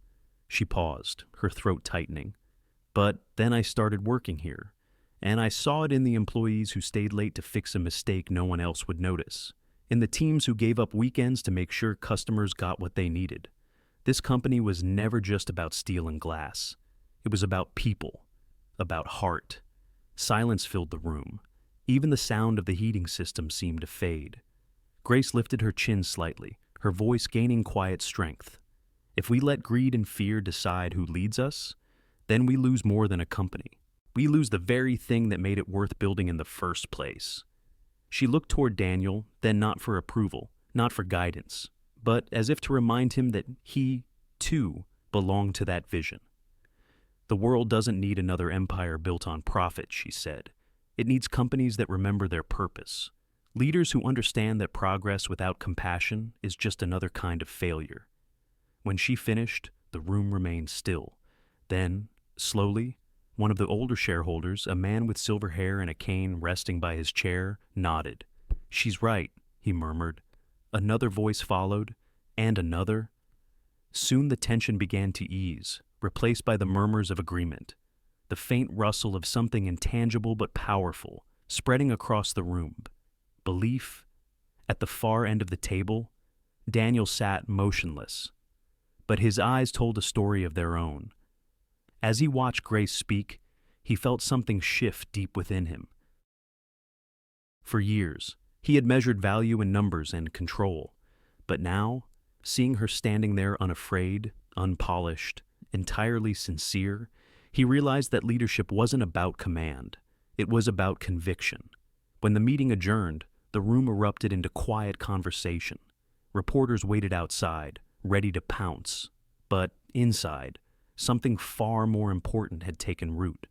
She paused, her throat tightening. "But then I started working here, and I saw it in the employees who stayed late to fix a mistake no one else would notice, in the teams who gave up weekends to make sure customers got what they needed. This company was never just about steel and glass. It was about people, about heart." Silence filled the room. Even the sound of the heating system seemed to fade. Grace lifted her chin slightly, her voice gaining quiet strength. "If we let greed and fear decide who leads us, then we lose more than a company. We lose the very thing that made it worth building in the first place." She looked toward Daniel, then not for approval, not for guidance, but as if to remind him that he, too, belonged to that vision. "The world doesn't need another empire built on profit," she said. "It needs companies that remember their purpose. Leaders who understand that progress without compassion is just another kind of failure." When she finished, the room remained still. Then, slowly, One of the older shareholders, a man with silver hair and a cane resting by his chair, nodded. "She's right," he murmured. Another voice followed, and another. Soon the tension began to ease, replaced by the murmurs of agreement, the faint rustle of something intangible but powerful, spreading across the room. Belief. At the far end of the table, Daniel sat motionless, but his eyes told a story of their own. As he watched Grace speak, he felt something shift deep within him. For years, he had measured value in numbers and control, but now, seeing her standing there unafraid, unpolished, entirely sincere, he realized that leadership wasn't about command. It was about conviction. When the meeting adjourned, the room erupted into quiet conversation. Reporters waited outside, ready to pounce. But inside, something far more important had taken root.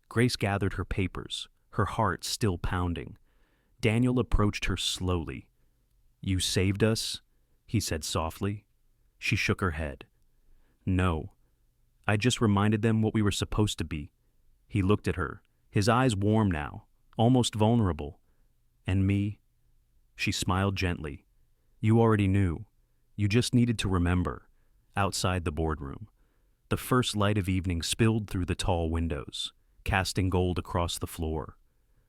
Grace gathered her papers, her heart still pounding. Daniel approached her slowly. "You saved us?" he said softly. She shook her head. "No. I just reminded them what we were supposed to be." He looked at her, his eyes warm now, almost vulnerable. "And me?" She smiled gently. "You already knew. You just needed to remember." Outside the boardroom, the first light of evening spilled through the tall windows, casting gold across the floor.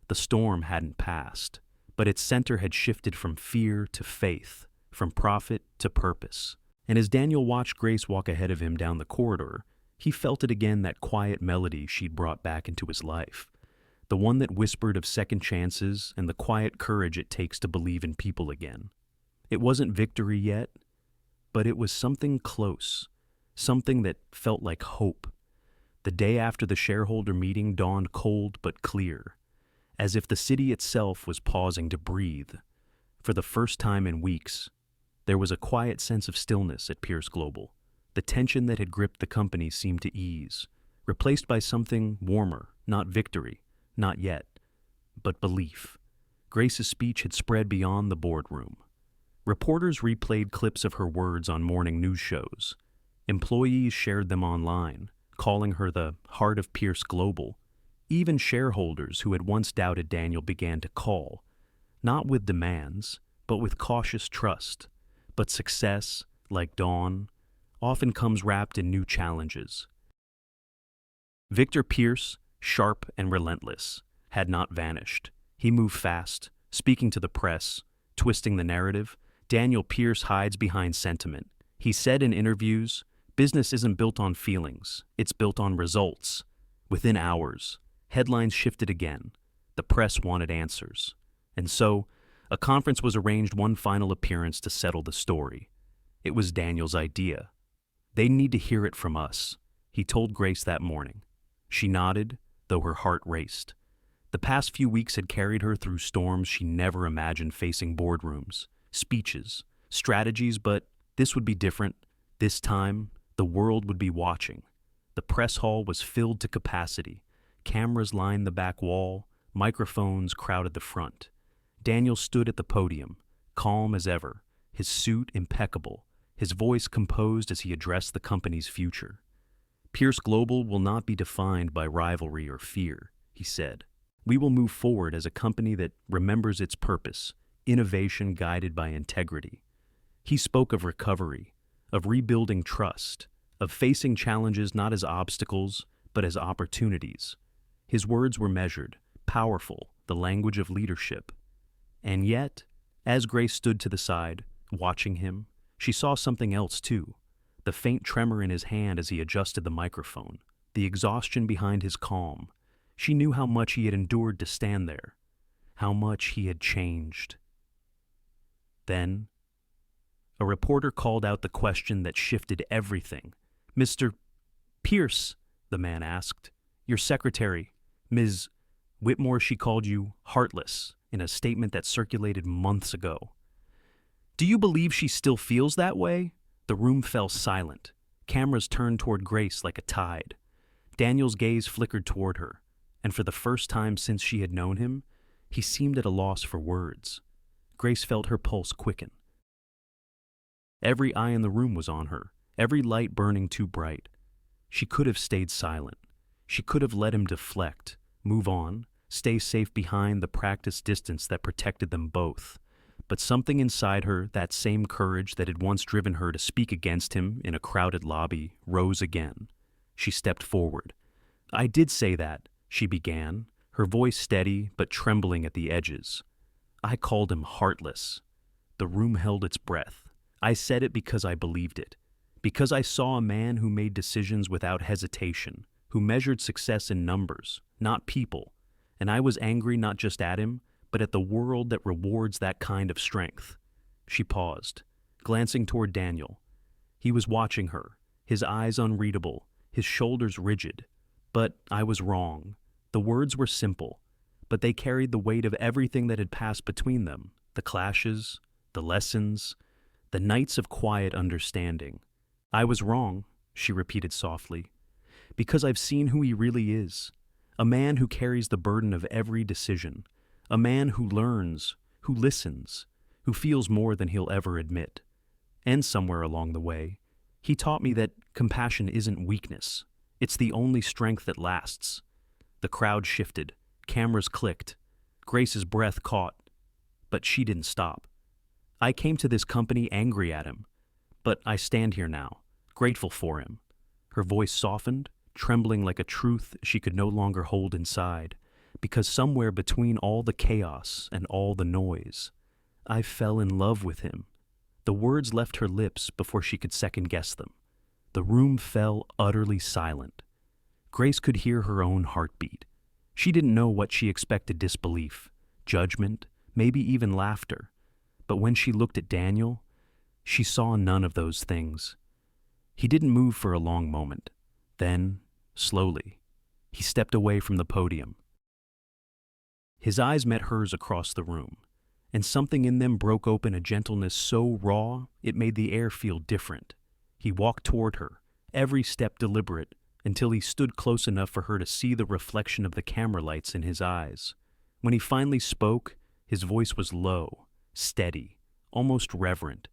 The storm hadn't passed, but its center had shifted from fear to faith, from profit to purpose. And as Daniel watched Grace walk ahead of him down the corridor, he felt it again, that quiet melody she'd brought back into his life, the one that whispered of second chances and the quiet courage it takes to believe in people again. It wasn't victory yet, but it was something close, something that felt like hope. The day after the shareholder meeting dawned cold but clear, as if the city itself was pausing to breathe. For the first time in weeks, there was a quiet sense of stillness at Pierce Global. The tension that had gripped the company seemed to ease, replaced by something warmer, not victory, not yet, but belief. Grace's speech had spread beyond the boardroom. Reporters replayed clips of her words on morning news shows. Employees shared them online, calling her the heart of Pierce Global. Even shareholders who had once doubted Daniel began to call, not with demands, but with cautious trust. But success, like dawn, often comes wrapped in new challenges. Victor Pierce, sharp and relentless, had not vanished. He moved fast, speaking to the press, twisting the narrative. Daniel Pierce hides behind sentiment. He said in interviews, "Business isn't built on feelings, it's built on results." Within hours, headlines shifted again. The press wanted answers. And so, a conference was arranged, one final appearance to settle the story. It was Daniel's idea. "They need to hear it from us," he told Grace that morning. She nodded, though her heart raced. The past few weeks had carried her through storms she never imagined facing: boardrooms, speeches, strategies, but this would be different. This time, the world would be watching. The press hall was filled to capacity. Cameras lined the back wall, microphones crowded the front. Daniel stood at the podium, calm as ever, his suit impeccable, his voice composed as he addressed the company's future. "Pierce Global will not be defined by rivalry or fear," he said. "We will move forward as a company that remembers its purpose, innovation guided by integrity." He spoke of recovery, of rebuilding trust, of facing challenges not as obstacles, but as opportunities. His words were measured, powerful, the language of leadership. And yet, as Grace stood to the side, watching him, she saw something else too. The faint tremor in his hand as he adjusted the microphone, the exhaustion behind his calm. She knew how much he had endured to stand there, how much he had changed. Then, a reporter called out the question that shifted everything. "Mr. Pierce," the man asked, "your secretary, Ms. Whitmore, she called you Heartless in a statement that circulated months ago. Do you believe she still feels that way?" The room fell silent. Cameras turned toward Grace like a tide. Daniel's gaze flickered toward her, and for the first time since she had known him, he seemed at a loss for words. Grace felt her pulse quicken. Every eye in the room was on her, every light burning too bright. She could have stayed silent. She could have let him deflect, move on, stay safe behind the practiced distance that protected them both. But something inside her, that same courage that had once driven her to speak against him in a crowded lobby, rose again. She stepped forward. "I did say that," she began, her voice steady but trembling at the edges. "I called him heartless." The room held its breath. "I said it because I believed it. Because I saw a man who made decisions without hesitation, who measured success in numbers, not people. And I was angry not just at him, but at the world that rewards that kind of strength." She paused, glancing toward Daniel. He was watching her, his eyes unreadable, his shoulders rigid. "But I was wrong." The words were simple, but they carried the weight of everything that had passed between them, the clashes, the lessons, the nights of quiet understanding. "I was wrong," she repeated softly, "because I've seen who he really is. A man who carries the burden of every decision. A man who learns, who listens, who feels more than he'll ever admit. And somewhere along the way, he taught me that compassion isn't weakness. It's the only strength that lasts." The crowd shifted, cameras clicked, Grace's breath caught, but she didn't stop. "I came to this company angry at him, but I stand here now, grateful for him." Her voice softened, trembling like a truth she could no longer hold inside, because somewhere between all the chaos and all the noise, "I fell in love with him." The words left her lips before she could second-guess them. The room fell utterly silent. Grace could hear her own heartbeat. She didn't know what she expected: disbelief, judgment, maybe even laughter. But when she looked at Daniel, she saw none of those things. He didn't move for a long moment. Then, slowly, he stepped away from the podium. His eyes met hers across the room, and something in them broke open a gentleness so raw it made the air feel different. He walked toward her, every step deliberate, until he stood close enough for her to see the reflection of the camera lights in his eyes. When he finally spoke, his voice was low, steady, almost reverent.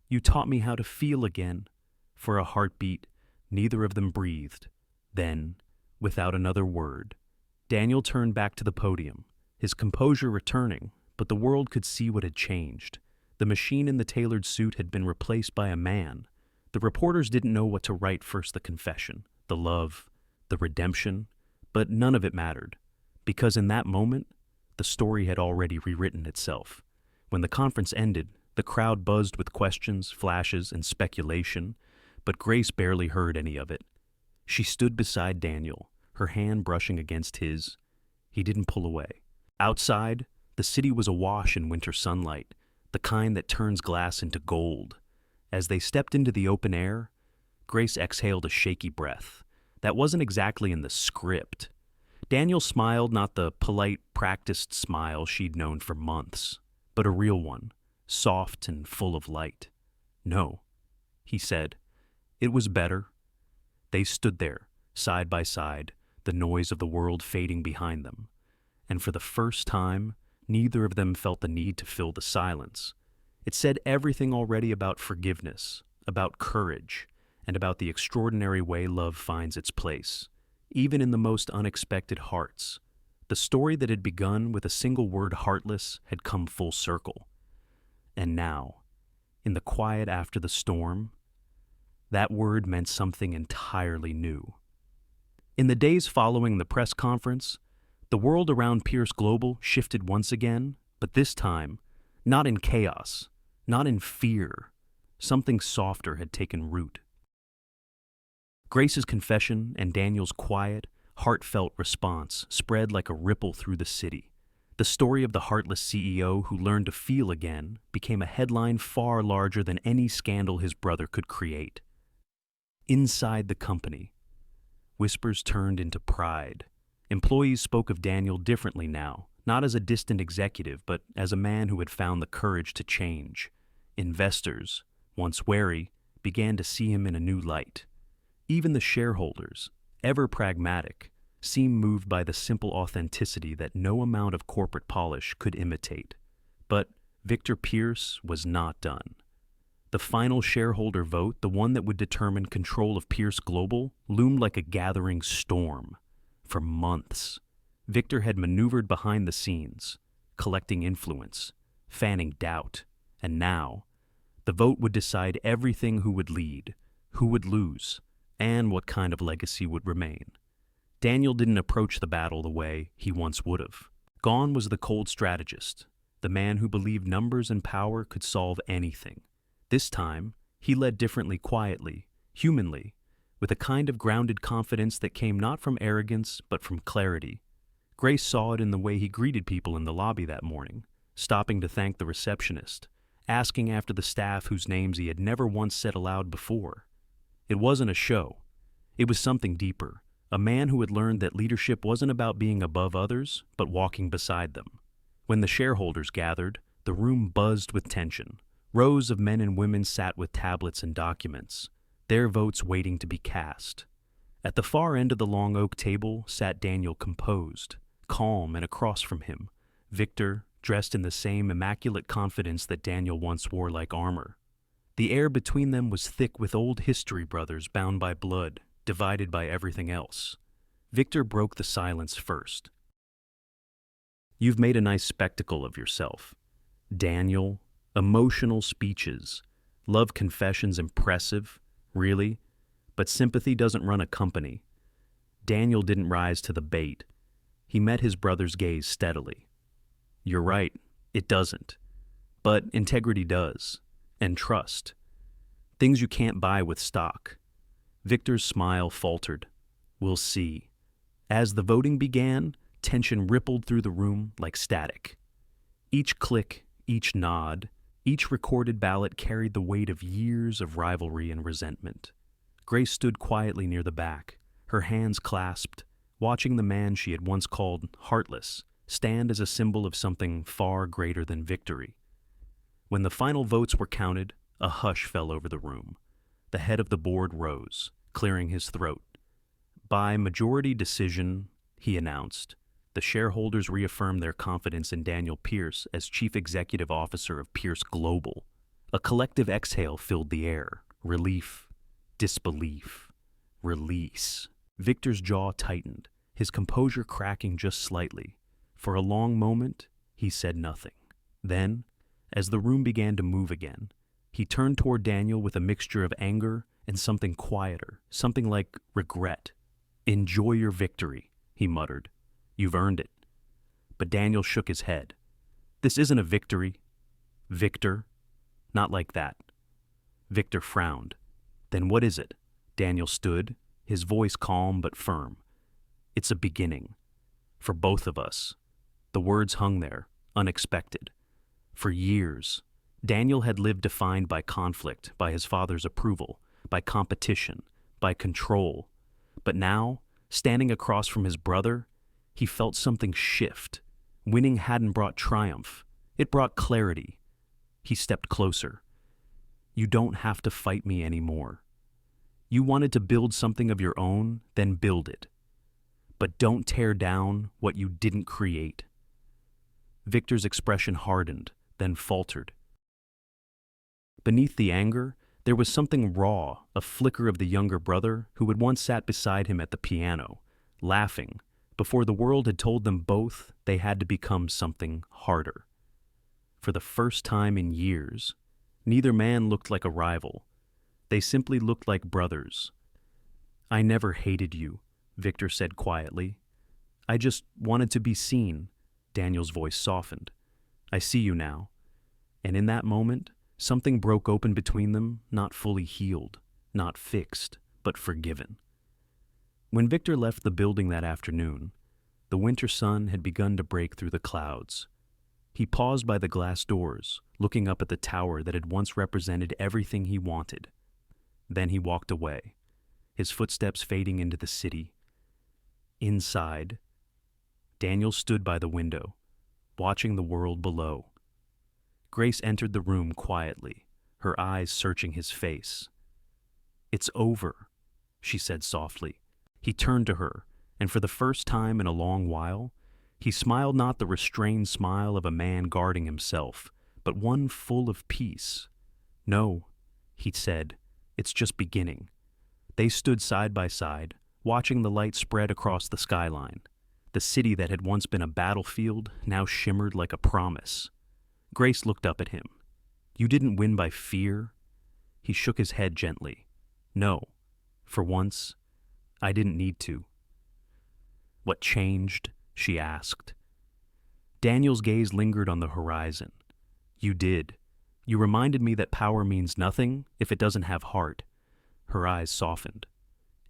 "You taught me how to feel again." For a heartbeat, neither of them breathed. Then, without another word, Daniel turned back to the podium, his composure returning, but the world could see what had changed. The machine in the tailored suit had been replaced by a man. The reporters didn't know what to write first: the confession, the love, the redemption, but none of it mattered, because in that moment, the story had already rewritten itself. When the conference ended, the crowd buzzed with questions, flashes, and speculation, but Grace barely heard any of it. She stood beside Daniel, her hand brushing against his. He didn't pull away. Outside, the city was awash in winter sunlight, the kind that turns glass into gold. As they stepped into the open air, Grace exhaled a shaky breath. That wasn't exactly in the script. Daniel smiled, not the polite, practiced smile she'd known for months, but a real one, soft and full of light. "No," he said. "It was better." They stood there, side by side, the noise of the world fading behind them. And for the first time, neither of them felt the need to fill the silence. It said everything already about forgiveness, about courage, and about the extraordinary way love finds its place, even in the most unexpected hearts. The story that had begun with a single word, heartless, had come full circle. And now, in the quiet after the storm, that word meant something entirely new. In the days following the press conference, the world around Pierce Global shifted once again, but this time, not in chaos, not in fear. Something softer had taken root. Grace's confession and Daniel's quiet, heartfelt response spread like a ripple through the city. The story of the heartless CEO who learned to feel again became a headline far larger than any scandal his brother could create. Inside the company, whispers turned into pride. Employees spoke of Daniel differently now, not as a distant executive, but as a man who had found the courage to change. Investors, once wary, began to see him in a new light. Even the shareholders, ever pragmatic, seemed moved by the simple authenticity that no amount of corporate polish could imitate. But Victor Pierce was not done. The final shareholder vote, the one that would determine control of Pierce Global, loomed like a gathering storm. For months, Victor had maneuvered behind the scenes, collecting influence, fanning doubt, and now, the vote would decide everything: who would lead, who would lose, and what kind of legacy would remain. Daniel didn't approach the battle the way he once would have. Gone was the cold strategist, the man who believed numbers and power could solve anything. This time, he led differently, quietly, humanly, with a kind of grounded confidence that came not from arrogance but from clarity. Grace saw it in the way he greeted people in the lobby that morning, stopping to thank the receptionist, asking after the staff whose names he had never once said aloud before. It wasn't a show. It was something deeper, a man who had learned that leadership wasn't about being above others, but walking beside them. When the shareholders gathered, the room buzzed with tension. Rows of men and women sat with tablets and documents, their votes waiting to be cast. At the far end of the long oak table sat Daniel, composed, calm, and across from him, Victor, dressed in the same immaculate confidence that Daniel once wore like armor. The air between them was thick with old history brothers bound by blood, divided by everything else. Victor broke the silence first. "You've made a nice spectacle of yourself, Daniel. Emotional speeches, love confessions, impressive, really, but sympathy doesn't run a company." Daniel didn't rise to the bait. He met his brother's gaze steadily. "You're right, it doesn't. But integrity does, and trust. Things you can't buy with stock." Victor's smile faltered. "We'll see." As the voting began, tension rippled through the room like static. Each click, each nod, each recorded ballot carried the weight of years of rivalry and resentment. Grace stood quietly near the back, her hands clasped, watching the man she had once called Heartless stand as a symbol of something far greater than victory. When the final votes were counted, a hush fell over the room. The head of the board rose, clearing his throat. "By majority decision," he announced, "the shareholders reaffirmed their confidence in Daniel Pierce as Chief Executive Officer of Pierce Global." A collective exhale filled the air. Relief, disbelief, release. Victor's jaw tightened, his composure cracking just slightly. For a long moment, he said nothing. Then, as the room began to move again, he turned toward Daniel with a mixture of anger and something quieter, something like regret. "Enjoy your victory," he muttered. "You've earned it." But Daniel shook his head. "This isn't a victory, Victor. Not like that." Victor frowned. "Then what is it?" Daniel stood, his voice calm but firm. "It's a beginning. For both of us." The words hung there, unexpected. For years, Daniel had lived defined by conflict, by his father's approval, by competition, by control. But now, standing across from his brother, he felt something shift. Winning hadn't brought triumph. It brought clarity. He stepped closer. "You don't have to fight me anymore. You wanted to build something of your own, then build it. But don't tear down what you didn't create." Victor's expression hardened, then faltered. Beneath the anger, there was something raw, a flicker of the younger brother who had once sat beside him at the piano, laughing, before the world had told them both they had to become something harder. For the first time in years, neither man looked like a rival. They simply looked like brothers. "I never hated you," Victor said quietly. "I just wanted to be seen." Daniel's voice softened. "I see you now." And in that moment, something broke open between them, not fully healed, not fixed, but forgiven. When Victor left the building that afternoon, the winter sun had begun to break through the clouds. He paused by the glass doors, looking up at the tower that had once represented everything he wanted. Then he walked away, his footsteps fading into the city. Inside, Daniel stood by the window, watching the world below. Grace entered the room quietly, her eyes searching his face. "It's over," she said softly. He turned to her, and for the first time in a long while, he smiled, not the restrained smile of a man guarding himself, but one full of peace. "No," he said, "it's just beginning." They stood side by side, watching the light spread across the skyline. The city that had once been a battlefield now shimmered like a promise. Grace looked up at him. "You didn't win by fear?" He shook his head gently. "No. For once, I didn't need to." "What changed?" she asked. Daniel's gaze lingered on the horizon. "You did. You reminded me that power means nothing if it doesn't have heart." Her eyes softened.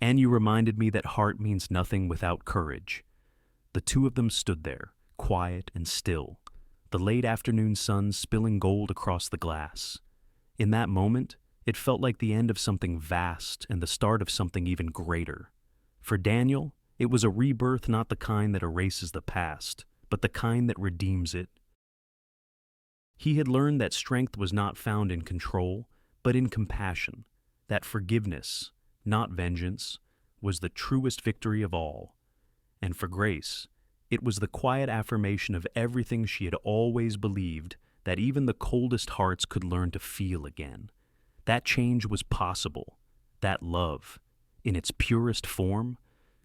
"And you reminded me that heart means nothing without courage." The two of them stood there, quiet and still, the late afternoon sun spilling gold across the glass. In that moment, it felt like the end of something vast and the start of something even greater. For Daniel, it was a rebirth, not the kind that erases the past, but the kind that redeems it. He had learned that strength was not found in control, but in compassion, that forgiveness, not vengeance, was the truest victory of all. And for Grace, it was the quiet affirmation of everything she had always believed, that even the coldest hearts could learn to feel again. That change was possible. That love, in its purest form,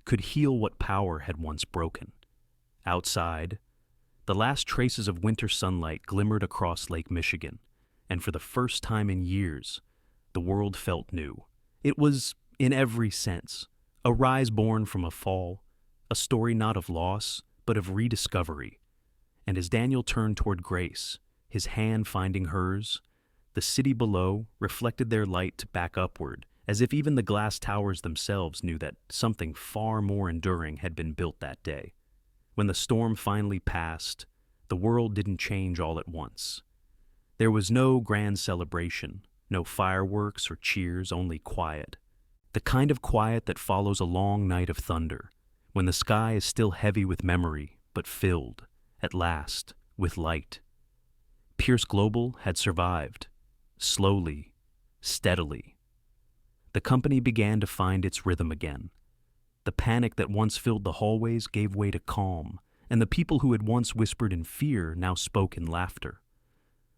could heal what power had once broken. Outside, the last traces of winter sunlight glimmered across Lake Michigan, and for the first time in years, the world felt new. It was, in every sense, a rise born from a fall, a story not of loss, but of rediscovery. And as Daniel turned toward Grace, his hand finding hers, the city below reflected their light back upward, as if even the glass towers themselves knew that something far more enduring had been built that day. When the storm finally passed, the world didn't change all at once. There was no grand celebration, no fireworks or cheers, only quiet. The kind of quiet that follows a long night of thunder, when the sky is still heavy with memory, but filled, at last, with light. Pierce Global had survived, slowly, steadily. The company began to find its rhythm again. The panic that once filled the hallways gave way to calm, and the people who had once whispered in fear now spoke in laughter.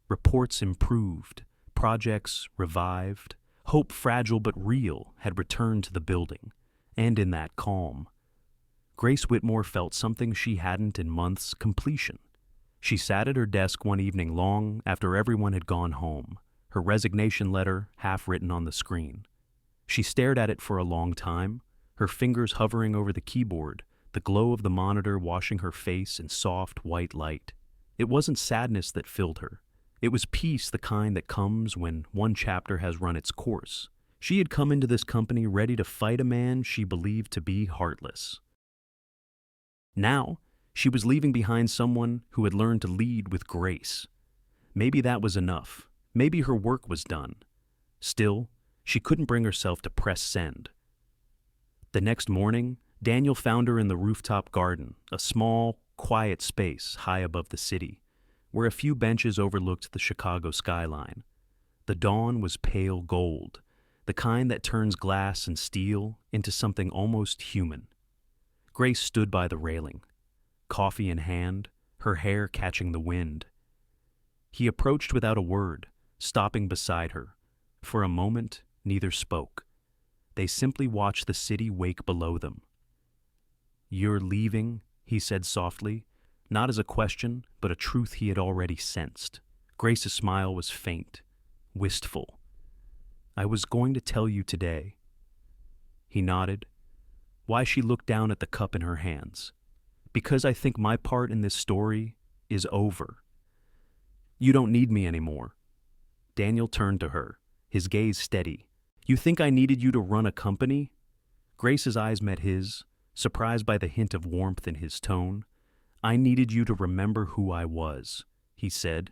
Reports improved, projects revived, hope fragile but real had returned to the building, and in that calm, Grace Whitmore felt something she hadn't in months: completion. She sat at her desk one evening long after everyone had gone home, her resignation letter half written on the screen. She stared at it for a long time, her fingers hovering over the keyboard, the glow of the monitor washing her face in soft white light. It wasn't sadness that filled her. It was peace, the kind that comes when one chapter has run its course. She had come into this company ready to fight a man she believed to be heartless. Now, she was leaving behind someone who had learned to lead with grace. Maybe that was enough. Maybe her work was done. Still, she couldn't bring herself to press send. The next morning, Daniel found her in the rooftop garden, a small, quiet space high above the city, where a few benches overlooked the Chicago skyline. The dawn was pale gold, the kind that turns glass and steel into something almost human. Grace stood by the railing, coffee in hand, her hair catching the wind. He approached without a word, stopping beside her. For a moment, neither spoke. They simply watched the city wake below them. "You're leaving?" he said softly, not as a question, but a truth he had already sensed. Grace's smile was faint, wistful. "I was going to tell you today." He nodded. Why? She looked down at the cup in her hands. "Because I think my part in this story is over. You don't need me anymore." Daniel turned to her, his gaze steady. "You think I needed you to run a company?" Grace's eyes met his, surprised by the hint of warmth in his tone. "I needed you to remember who I was," he said.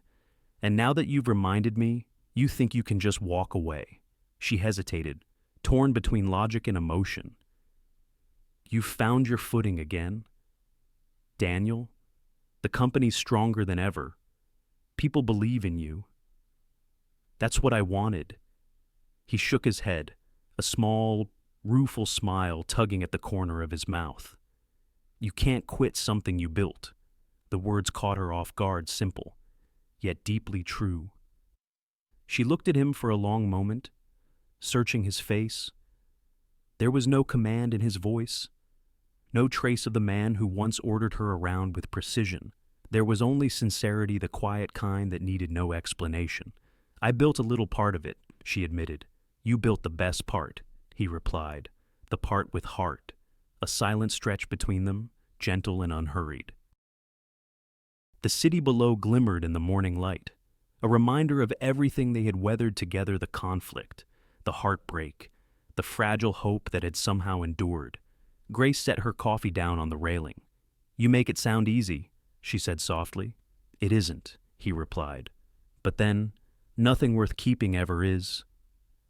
"And now that you've reminded me, you think you can just walk away." She hesitated, torn between logic and emotion. "You've found your footing again?" "Daniel, the company's stronger than ever. People believe in you." "That's what I wanted." He shook his head, a small, rueful smile tugging at the corner of his mouth. "You can't quit something you built." The words caught her off guard, simple, yet deeply true. She looked at him for a long moment, searching his face. There was no command in his voice, no trace of the man who once ordered her around with precision. There was only sincerity, the quiet kind that needed no explanation. "I built a little part of it," she admitted. "You built the best part," he replied, "the part with heart." A silent stretch between them, gentle and unhurried. The city below glimmered in the morning light, a reminder of everything they had weathered together, the conflict, the heartbreak, the fragile hope that had somehow endured. Grace set her coffee down on the railing. "You make it sound easy," she said softly. "It isn't," he replied. "But then, nothing worth keeping ever is."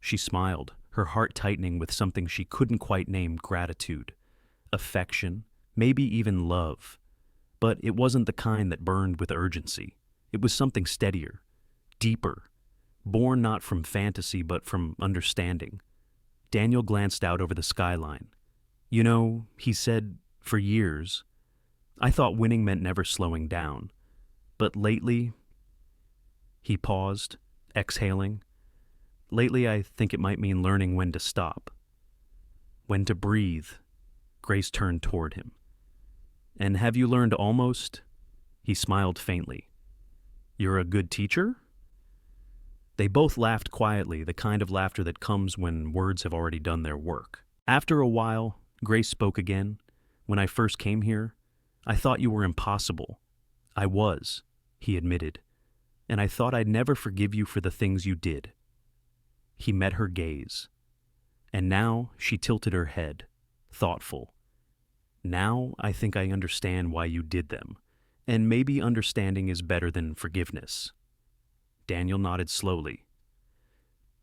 She smiled, her heart tightening with something she couldn't quite name: gratitude, affection, maybe even love. But it wasn't the kind that burned with urgency. It was something steadier, deeper, born not from fantasy but from understanding. Daniel glanced out over the skyline. "You know," he said, "for years, I thought winning meant never slowing down. But lately," he paused, exhaling, "lately I think it might mean learning when to stop, when to breathe." Grace turned toward him. "And have you learned almost?" He smiled faintly. "You're a good teacher?" They both laughed quietly, the kind of laughter that comes when words have already done their work. After a while, Grace spoke again. "When I first came here, I thought you were impossible." "I was," he admitted, "and I thought I'd never forgive you for the things you did." He met her gaze. And now she tilted her head, thoughtful. "Now I think I understand why you did them, and maybe understanding is better than forgiveness." Daniel nodded slowly.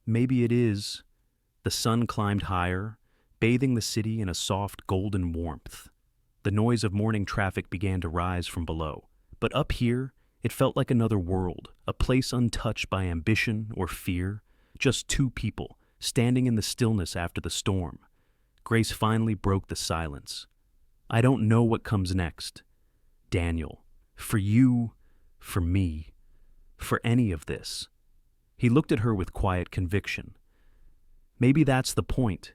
"Maybe it is." The sun climbed higher, bathing the city in a soft golden warmth. The noise of morning traffic began to rise from below, but up here it felt like another world, a place untouched by ambition or fear, just two people standing in the stillness after the storm. Grace finally broke the silence. "I don't know what comes next, Daniel, for you, for me, for any of this." He looked at her with quiet conviction. "Maybe that's the point.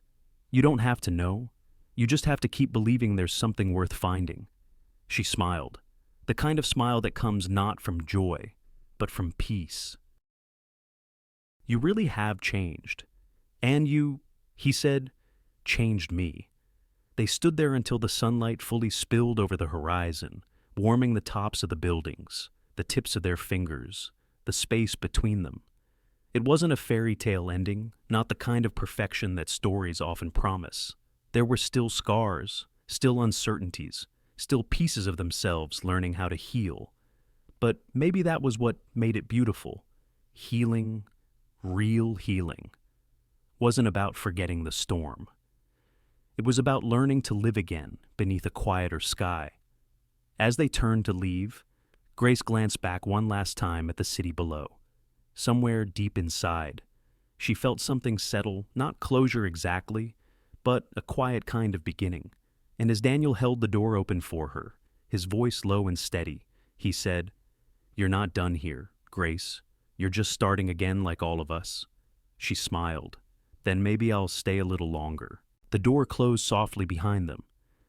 You don't have to know. You just have to keep believing there's something worth finding." She smiled, the kind of smile that comes not from joy, but from peace. "You really have changed. And you," he said, "changed me." They stood there until the sunlight fully spilled over the horizon, warming the tops of the buildings, the tips of their fingers, the space between them. It wasn't a fairy tale ending, not the kind of perfection that stories often promise. There were still scars, still uncertainties, still pieces of themselves learning how to heal. But maybe that was what made it beautiful. Healing, real healing, wasn't about forgetting the storm. It was about learning to live again beneath a quieter sky. As they turned to leave, Grace glanced back one last time at the city below. Somewhere deep inside, she felt something settle, not closure exactly, but a quiet kind of beginning. And as Daniel held the door open for her, his voice low and steady, he said, "You're not done here, Grace. You're just starting again like all of us." She smiled. "Then maybe I'll stay a little longer." The door closed softly behind them,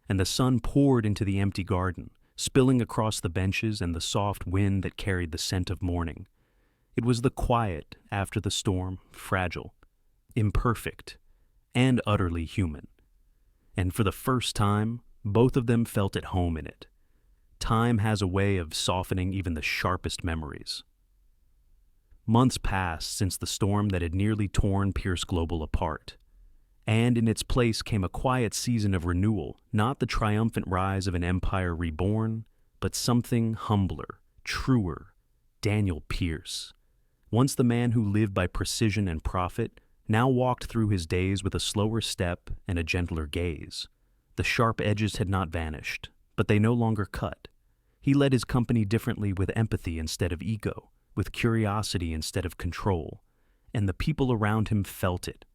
and the sun poured into the empty garden, spilling across the benches and the soft wind that carried the scent of morning. It was the quiet after the storm, fragile, imperfect, and utterly human. And for the first time, both of them felt at home in it. Time has a way of softening even the sharpest memories. Months passed since the storm that had nearly torn Pierce Global apart. And in its place came a quiet season of renewal, not the triumphant rise of an empire reborn, but something humbler, truer: Daniel Pierce. Once the man who lived by precision and profit, now walked through his days with a slower step and a gentler gaze. The sharp edges had not vanished, but they no longer cut. He led his company differently, with empathy instead of ego, with curiosity instead of control, and the people around him felt it.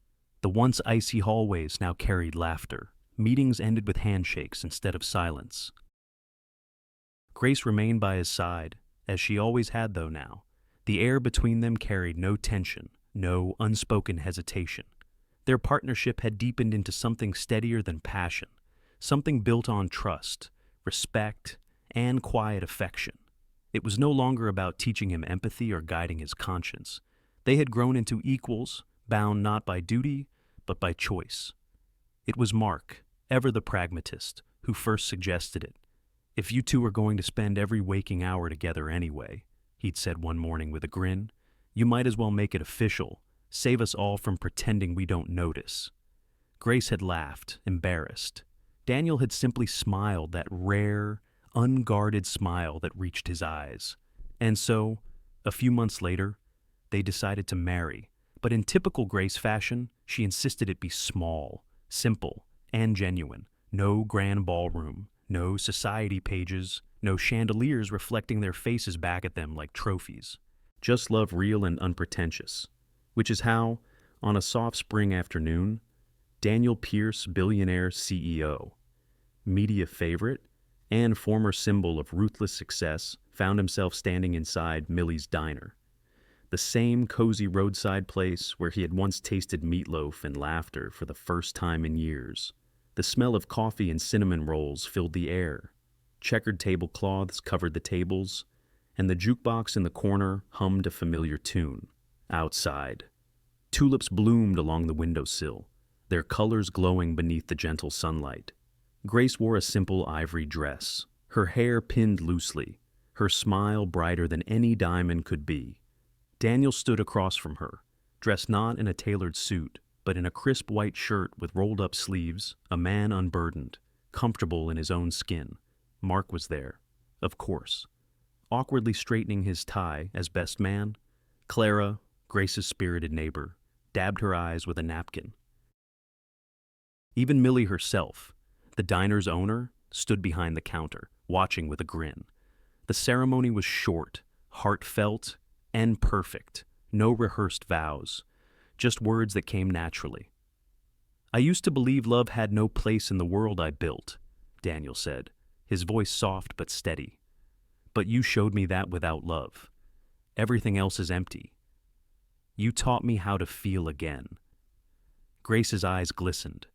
The once icy hallways now carried laughter. Meetings ended with handshakes instead of silence. Grace remained by his side, as she always had, though now. The air between them carried no tension, no unspoken hesitation. Their partnership had deepened into something steadier than passion, something built on trust, respect, and quiet affection. It was no longer about teaching him empathy or guiding his conscience. They had grown into equals, bound not by duty, but by choice. It was Mark, ever the pragmatist, who first suggested it. "If you two are going to spend every waking hour together anyway," he'd said one morning with a grin, "you might as well make it official. Save us all from pretending we don't notice." Grace had laughed, embarrassed. Daniel had simply smiled, that rare, unguarded smile that reached his eyes. And so, a few months later, they decided to marry. But in typical Grace fashion, she insisted it be small, simple, and genuine. No grand ballroom, no society pages, no chandeliers reflecting their faces back at them like trophies. Just love real and unpretentious. Which is how, on a soft spring afternoon, Daniel Pierce, billionaire CEO, media favorite, and former symbol of ruthless success, found himself standing inside Millie's diner. The same cozy roadside place where he had once tasted meatloaf and laughter for the first time in years. The smell of coffee and cinnamon rolls filled the air. Checkered tablecloths covered the tables, and the jukebox in the corner hummed a familiar tune. Outside, tulips bloomed along the windowsill, their colors glowing beneath the gentle sunlight. Grace wore a simple ivory dress, her hair pinned loosely, her smile brighter than any diamond could be. Daniel stood across from her, dressed not in a tailored suit, but in a crisp white shirt with rolled-up sleeves, a man unburdened, comfortable in his own skin. Mark was there, of course, awkwardly straightening his tie as best man. Clara, Grace's spirited neighbor, dabbed her eyes with a napkin. Even Millie herself, the diner's owner, stood behind the counter, watching with a grin. The ceremony was short, heartfelt, and perfect. No rehearsed vows, just words that came naturally. "I used to believe love had no place in the world I built," Daniel said, his voice soft but steady. "But you showed me that without love. Everything else is empty. You taught me how to feel again." Grace's eyes glistened.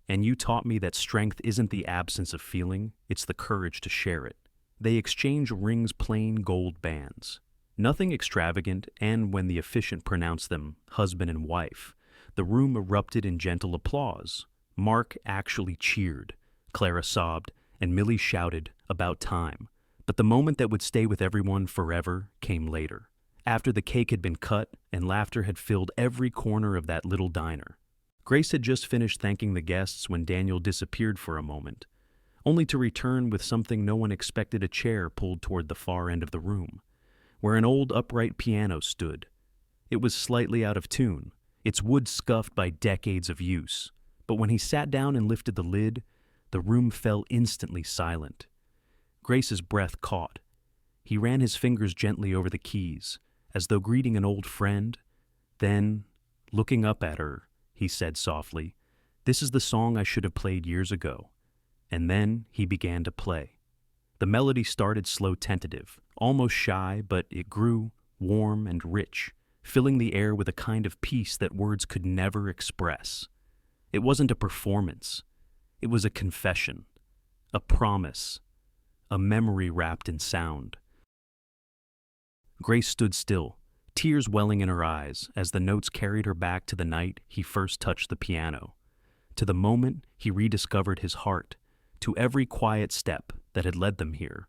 "And you taught me that strength isn't the absence of feeling, it's the courage to share it." They exchanged rings, plain gold bands. Nothing extravagant, and when the officiant pronounced them husband and wife, the room erupted in gentle applause. Mark actually cheered, Clara sobbed, and Millie shouted, "About time." But the moment that would stay with everyone forever came later, after the cake had been cut and laughter had filled every corner of that little diner. Grace had just finished thanking the guests when Daniel disappeared for a moment, only to return with something no one expected: a chair pulled toward the far end of the room, where an old upright piano stood. It was slightly out of tune, its wood scuffed by decades of use, but when he sat down and lifted the lid, the room fell instantly silent. Grace's breath caught. He ran his fingers gently over the keys, as though greeting an old friend. Then, looking up at her, he said softly, "This is the song I should have played years ago." And then he began to play. The melody started slow, tentative, almost shy, but it grew warm and rich, filling the air with a kind of peace that words could never express. It wasn't a performance. It was a confession, a promise, a memory wrapped in sound. Grace stood still, tears welling in her eyes as the notes carried her back to the night he first touched the piano, to the moment he rediscovered his heart, to every quiet step that had led them here.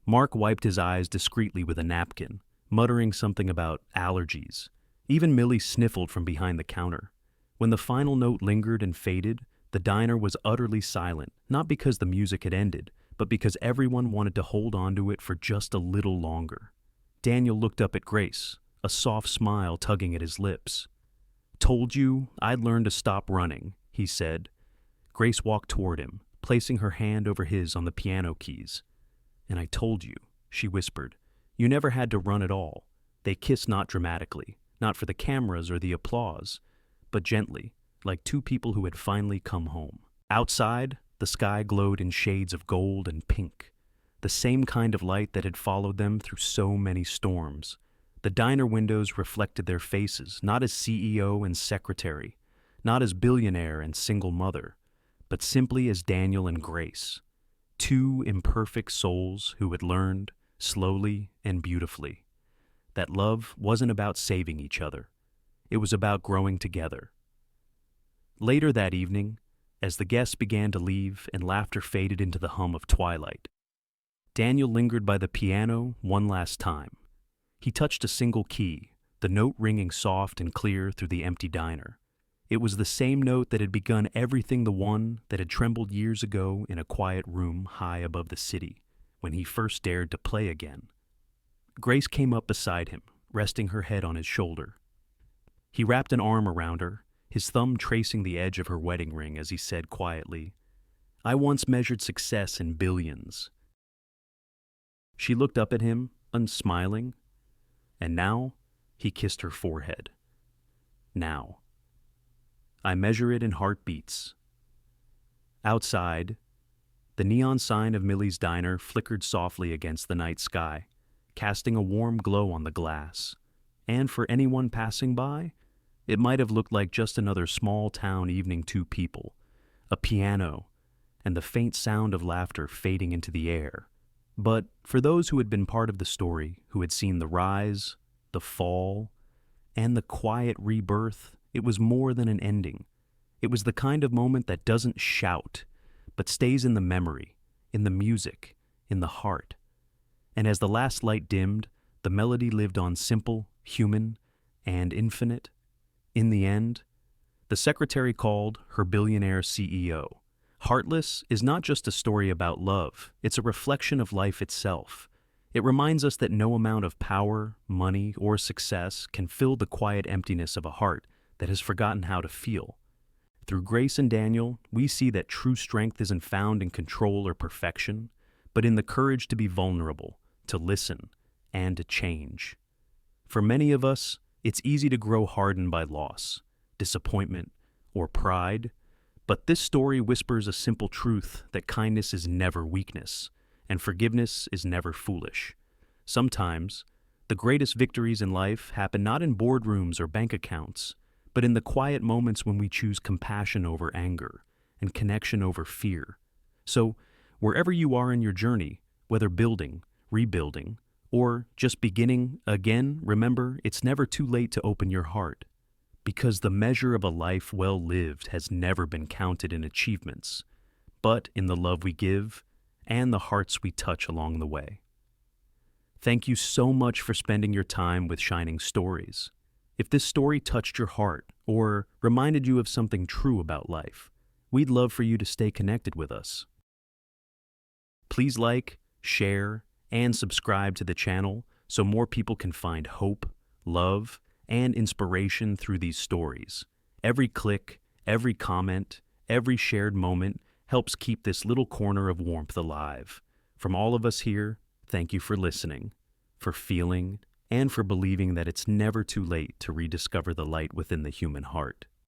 Mark wiped his eyes discreetly with a napkin, muttering something about allergies. Even Millie sniffled from behind the counter. When the final note lingered and faded, the diner was utterly silent, not because the music had ended, but because everyone wanted to hold on to it for just a little longer. Daniel looked up at Grace, a soft smile tugging at his lips. "Told you I'd learn to stop running," he said. Grace walked toward him, placing her hand over his on the piano keys. "And I told you," she whispered. "You never had to run at all." They kissed, not dramatically, not for the cameras or the applause, but gently, like two people who had finally come home. Outside, the sky glowed in shades of gold and pink, the same kind of light that had followed them through so many storms. The diner windows reflected their faces, not as CEO and secretary, not as billionaire and single mother, but simply as Daniel and Grace, two imperfect souls who had learned, slowly and beautifully, that love wasn't about saving each other. It was about growing together. Later that evening, as the guests began to leave and laughter faded into the hum of twilight, Daniel lingered by the piano one last time. He touched a single key, the note ringing soft and clear through the empty diner. It was the same note that had begun everything, the one that had trembled years ago in a quiet room high above the city, when he first dared to play again. Grace came up beside him, resting her head on his shoulder. He wrapped an arm around her, his thumb tracing the edge of her wedding ring as he said quietly, "I once measured success in billions." She looked up at him, unsmiling, and now he kissed her forehead. "Now. I measure it in heartbeats." Outside, the neon sign of Millie's Diner flickered softly against the night sky, casting a warm glow on the glass. And for anyone passing by, it might have looked like just another small-town evening. Two people, a piano, and the faint sound of laughter fading into the air. But for those who had been part of the story, who had seen the rise, the fall, and the quiet rebirth, it was more than an ending. It was the kind of moment that doesn't shout, but stays in the memory, in the music, in the heart. And as the last light dimmed, the melody lived on, simple, human, and infinite. In the end, the secretary called her billionaire CEO. Heartless is not just a story about love, it's a reflection of life itself. It reminds us that no amount of power, money, or success can fill the quiet emptiness of a heart that has forgotten how to feel. Through Grace and Daniel, we see that true strength isn't found in control or perfection, but in the courage to be vulnerable, to listen, and to change. For many of us, it's easy to grow hardened by loss, disappointment, or pride, but this story whispers a simple truth that kindness is never weakness, and forgiveness is never foolish. Sometimes, the greatest victories in life happen not in boardrooms or bank accounts, but in the quiet moments when we choose compassion over anger and connection over fear. So, wherever you are in your journey, whether building, rebuilding, or just beginning again, remember, it's never too late to open your heart. Because the measure of a life well lived has never been counted in achievements, but in the love we give and the hearts we touch along the way. Thank you so much for spending your time with Shining Stories. If this story touched your heart or reminded you of something true about life, we'd love for you to stay connected with us. Please like, share, and subscribe to the channel so more people can find hope, love, and inspiration through these stories. Every click, every comment, every shared moment helps keep this little corner of warmth alive. From all of us here, thank you for listening, for feeling, and for believing that it's never too late to rediscover the light within the human heart.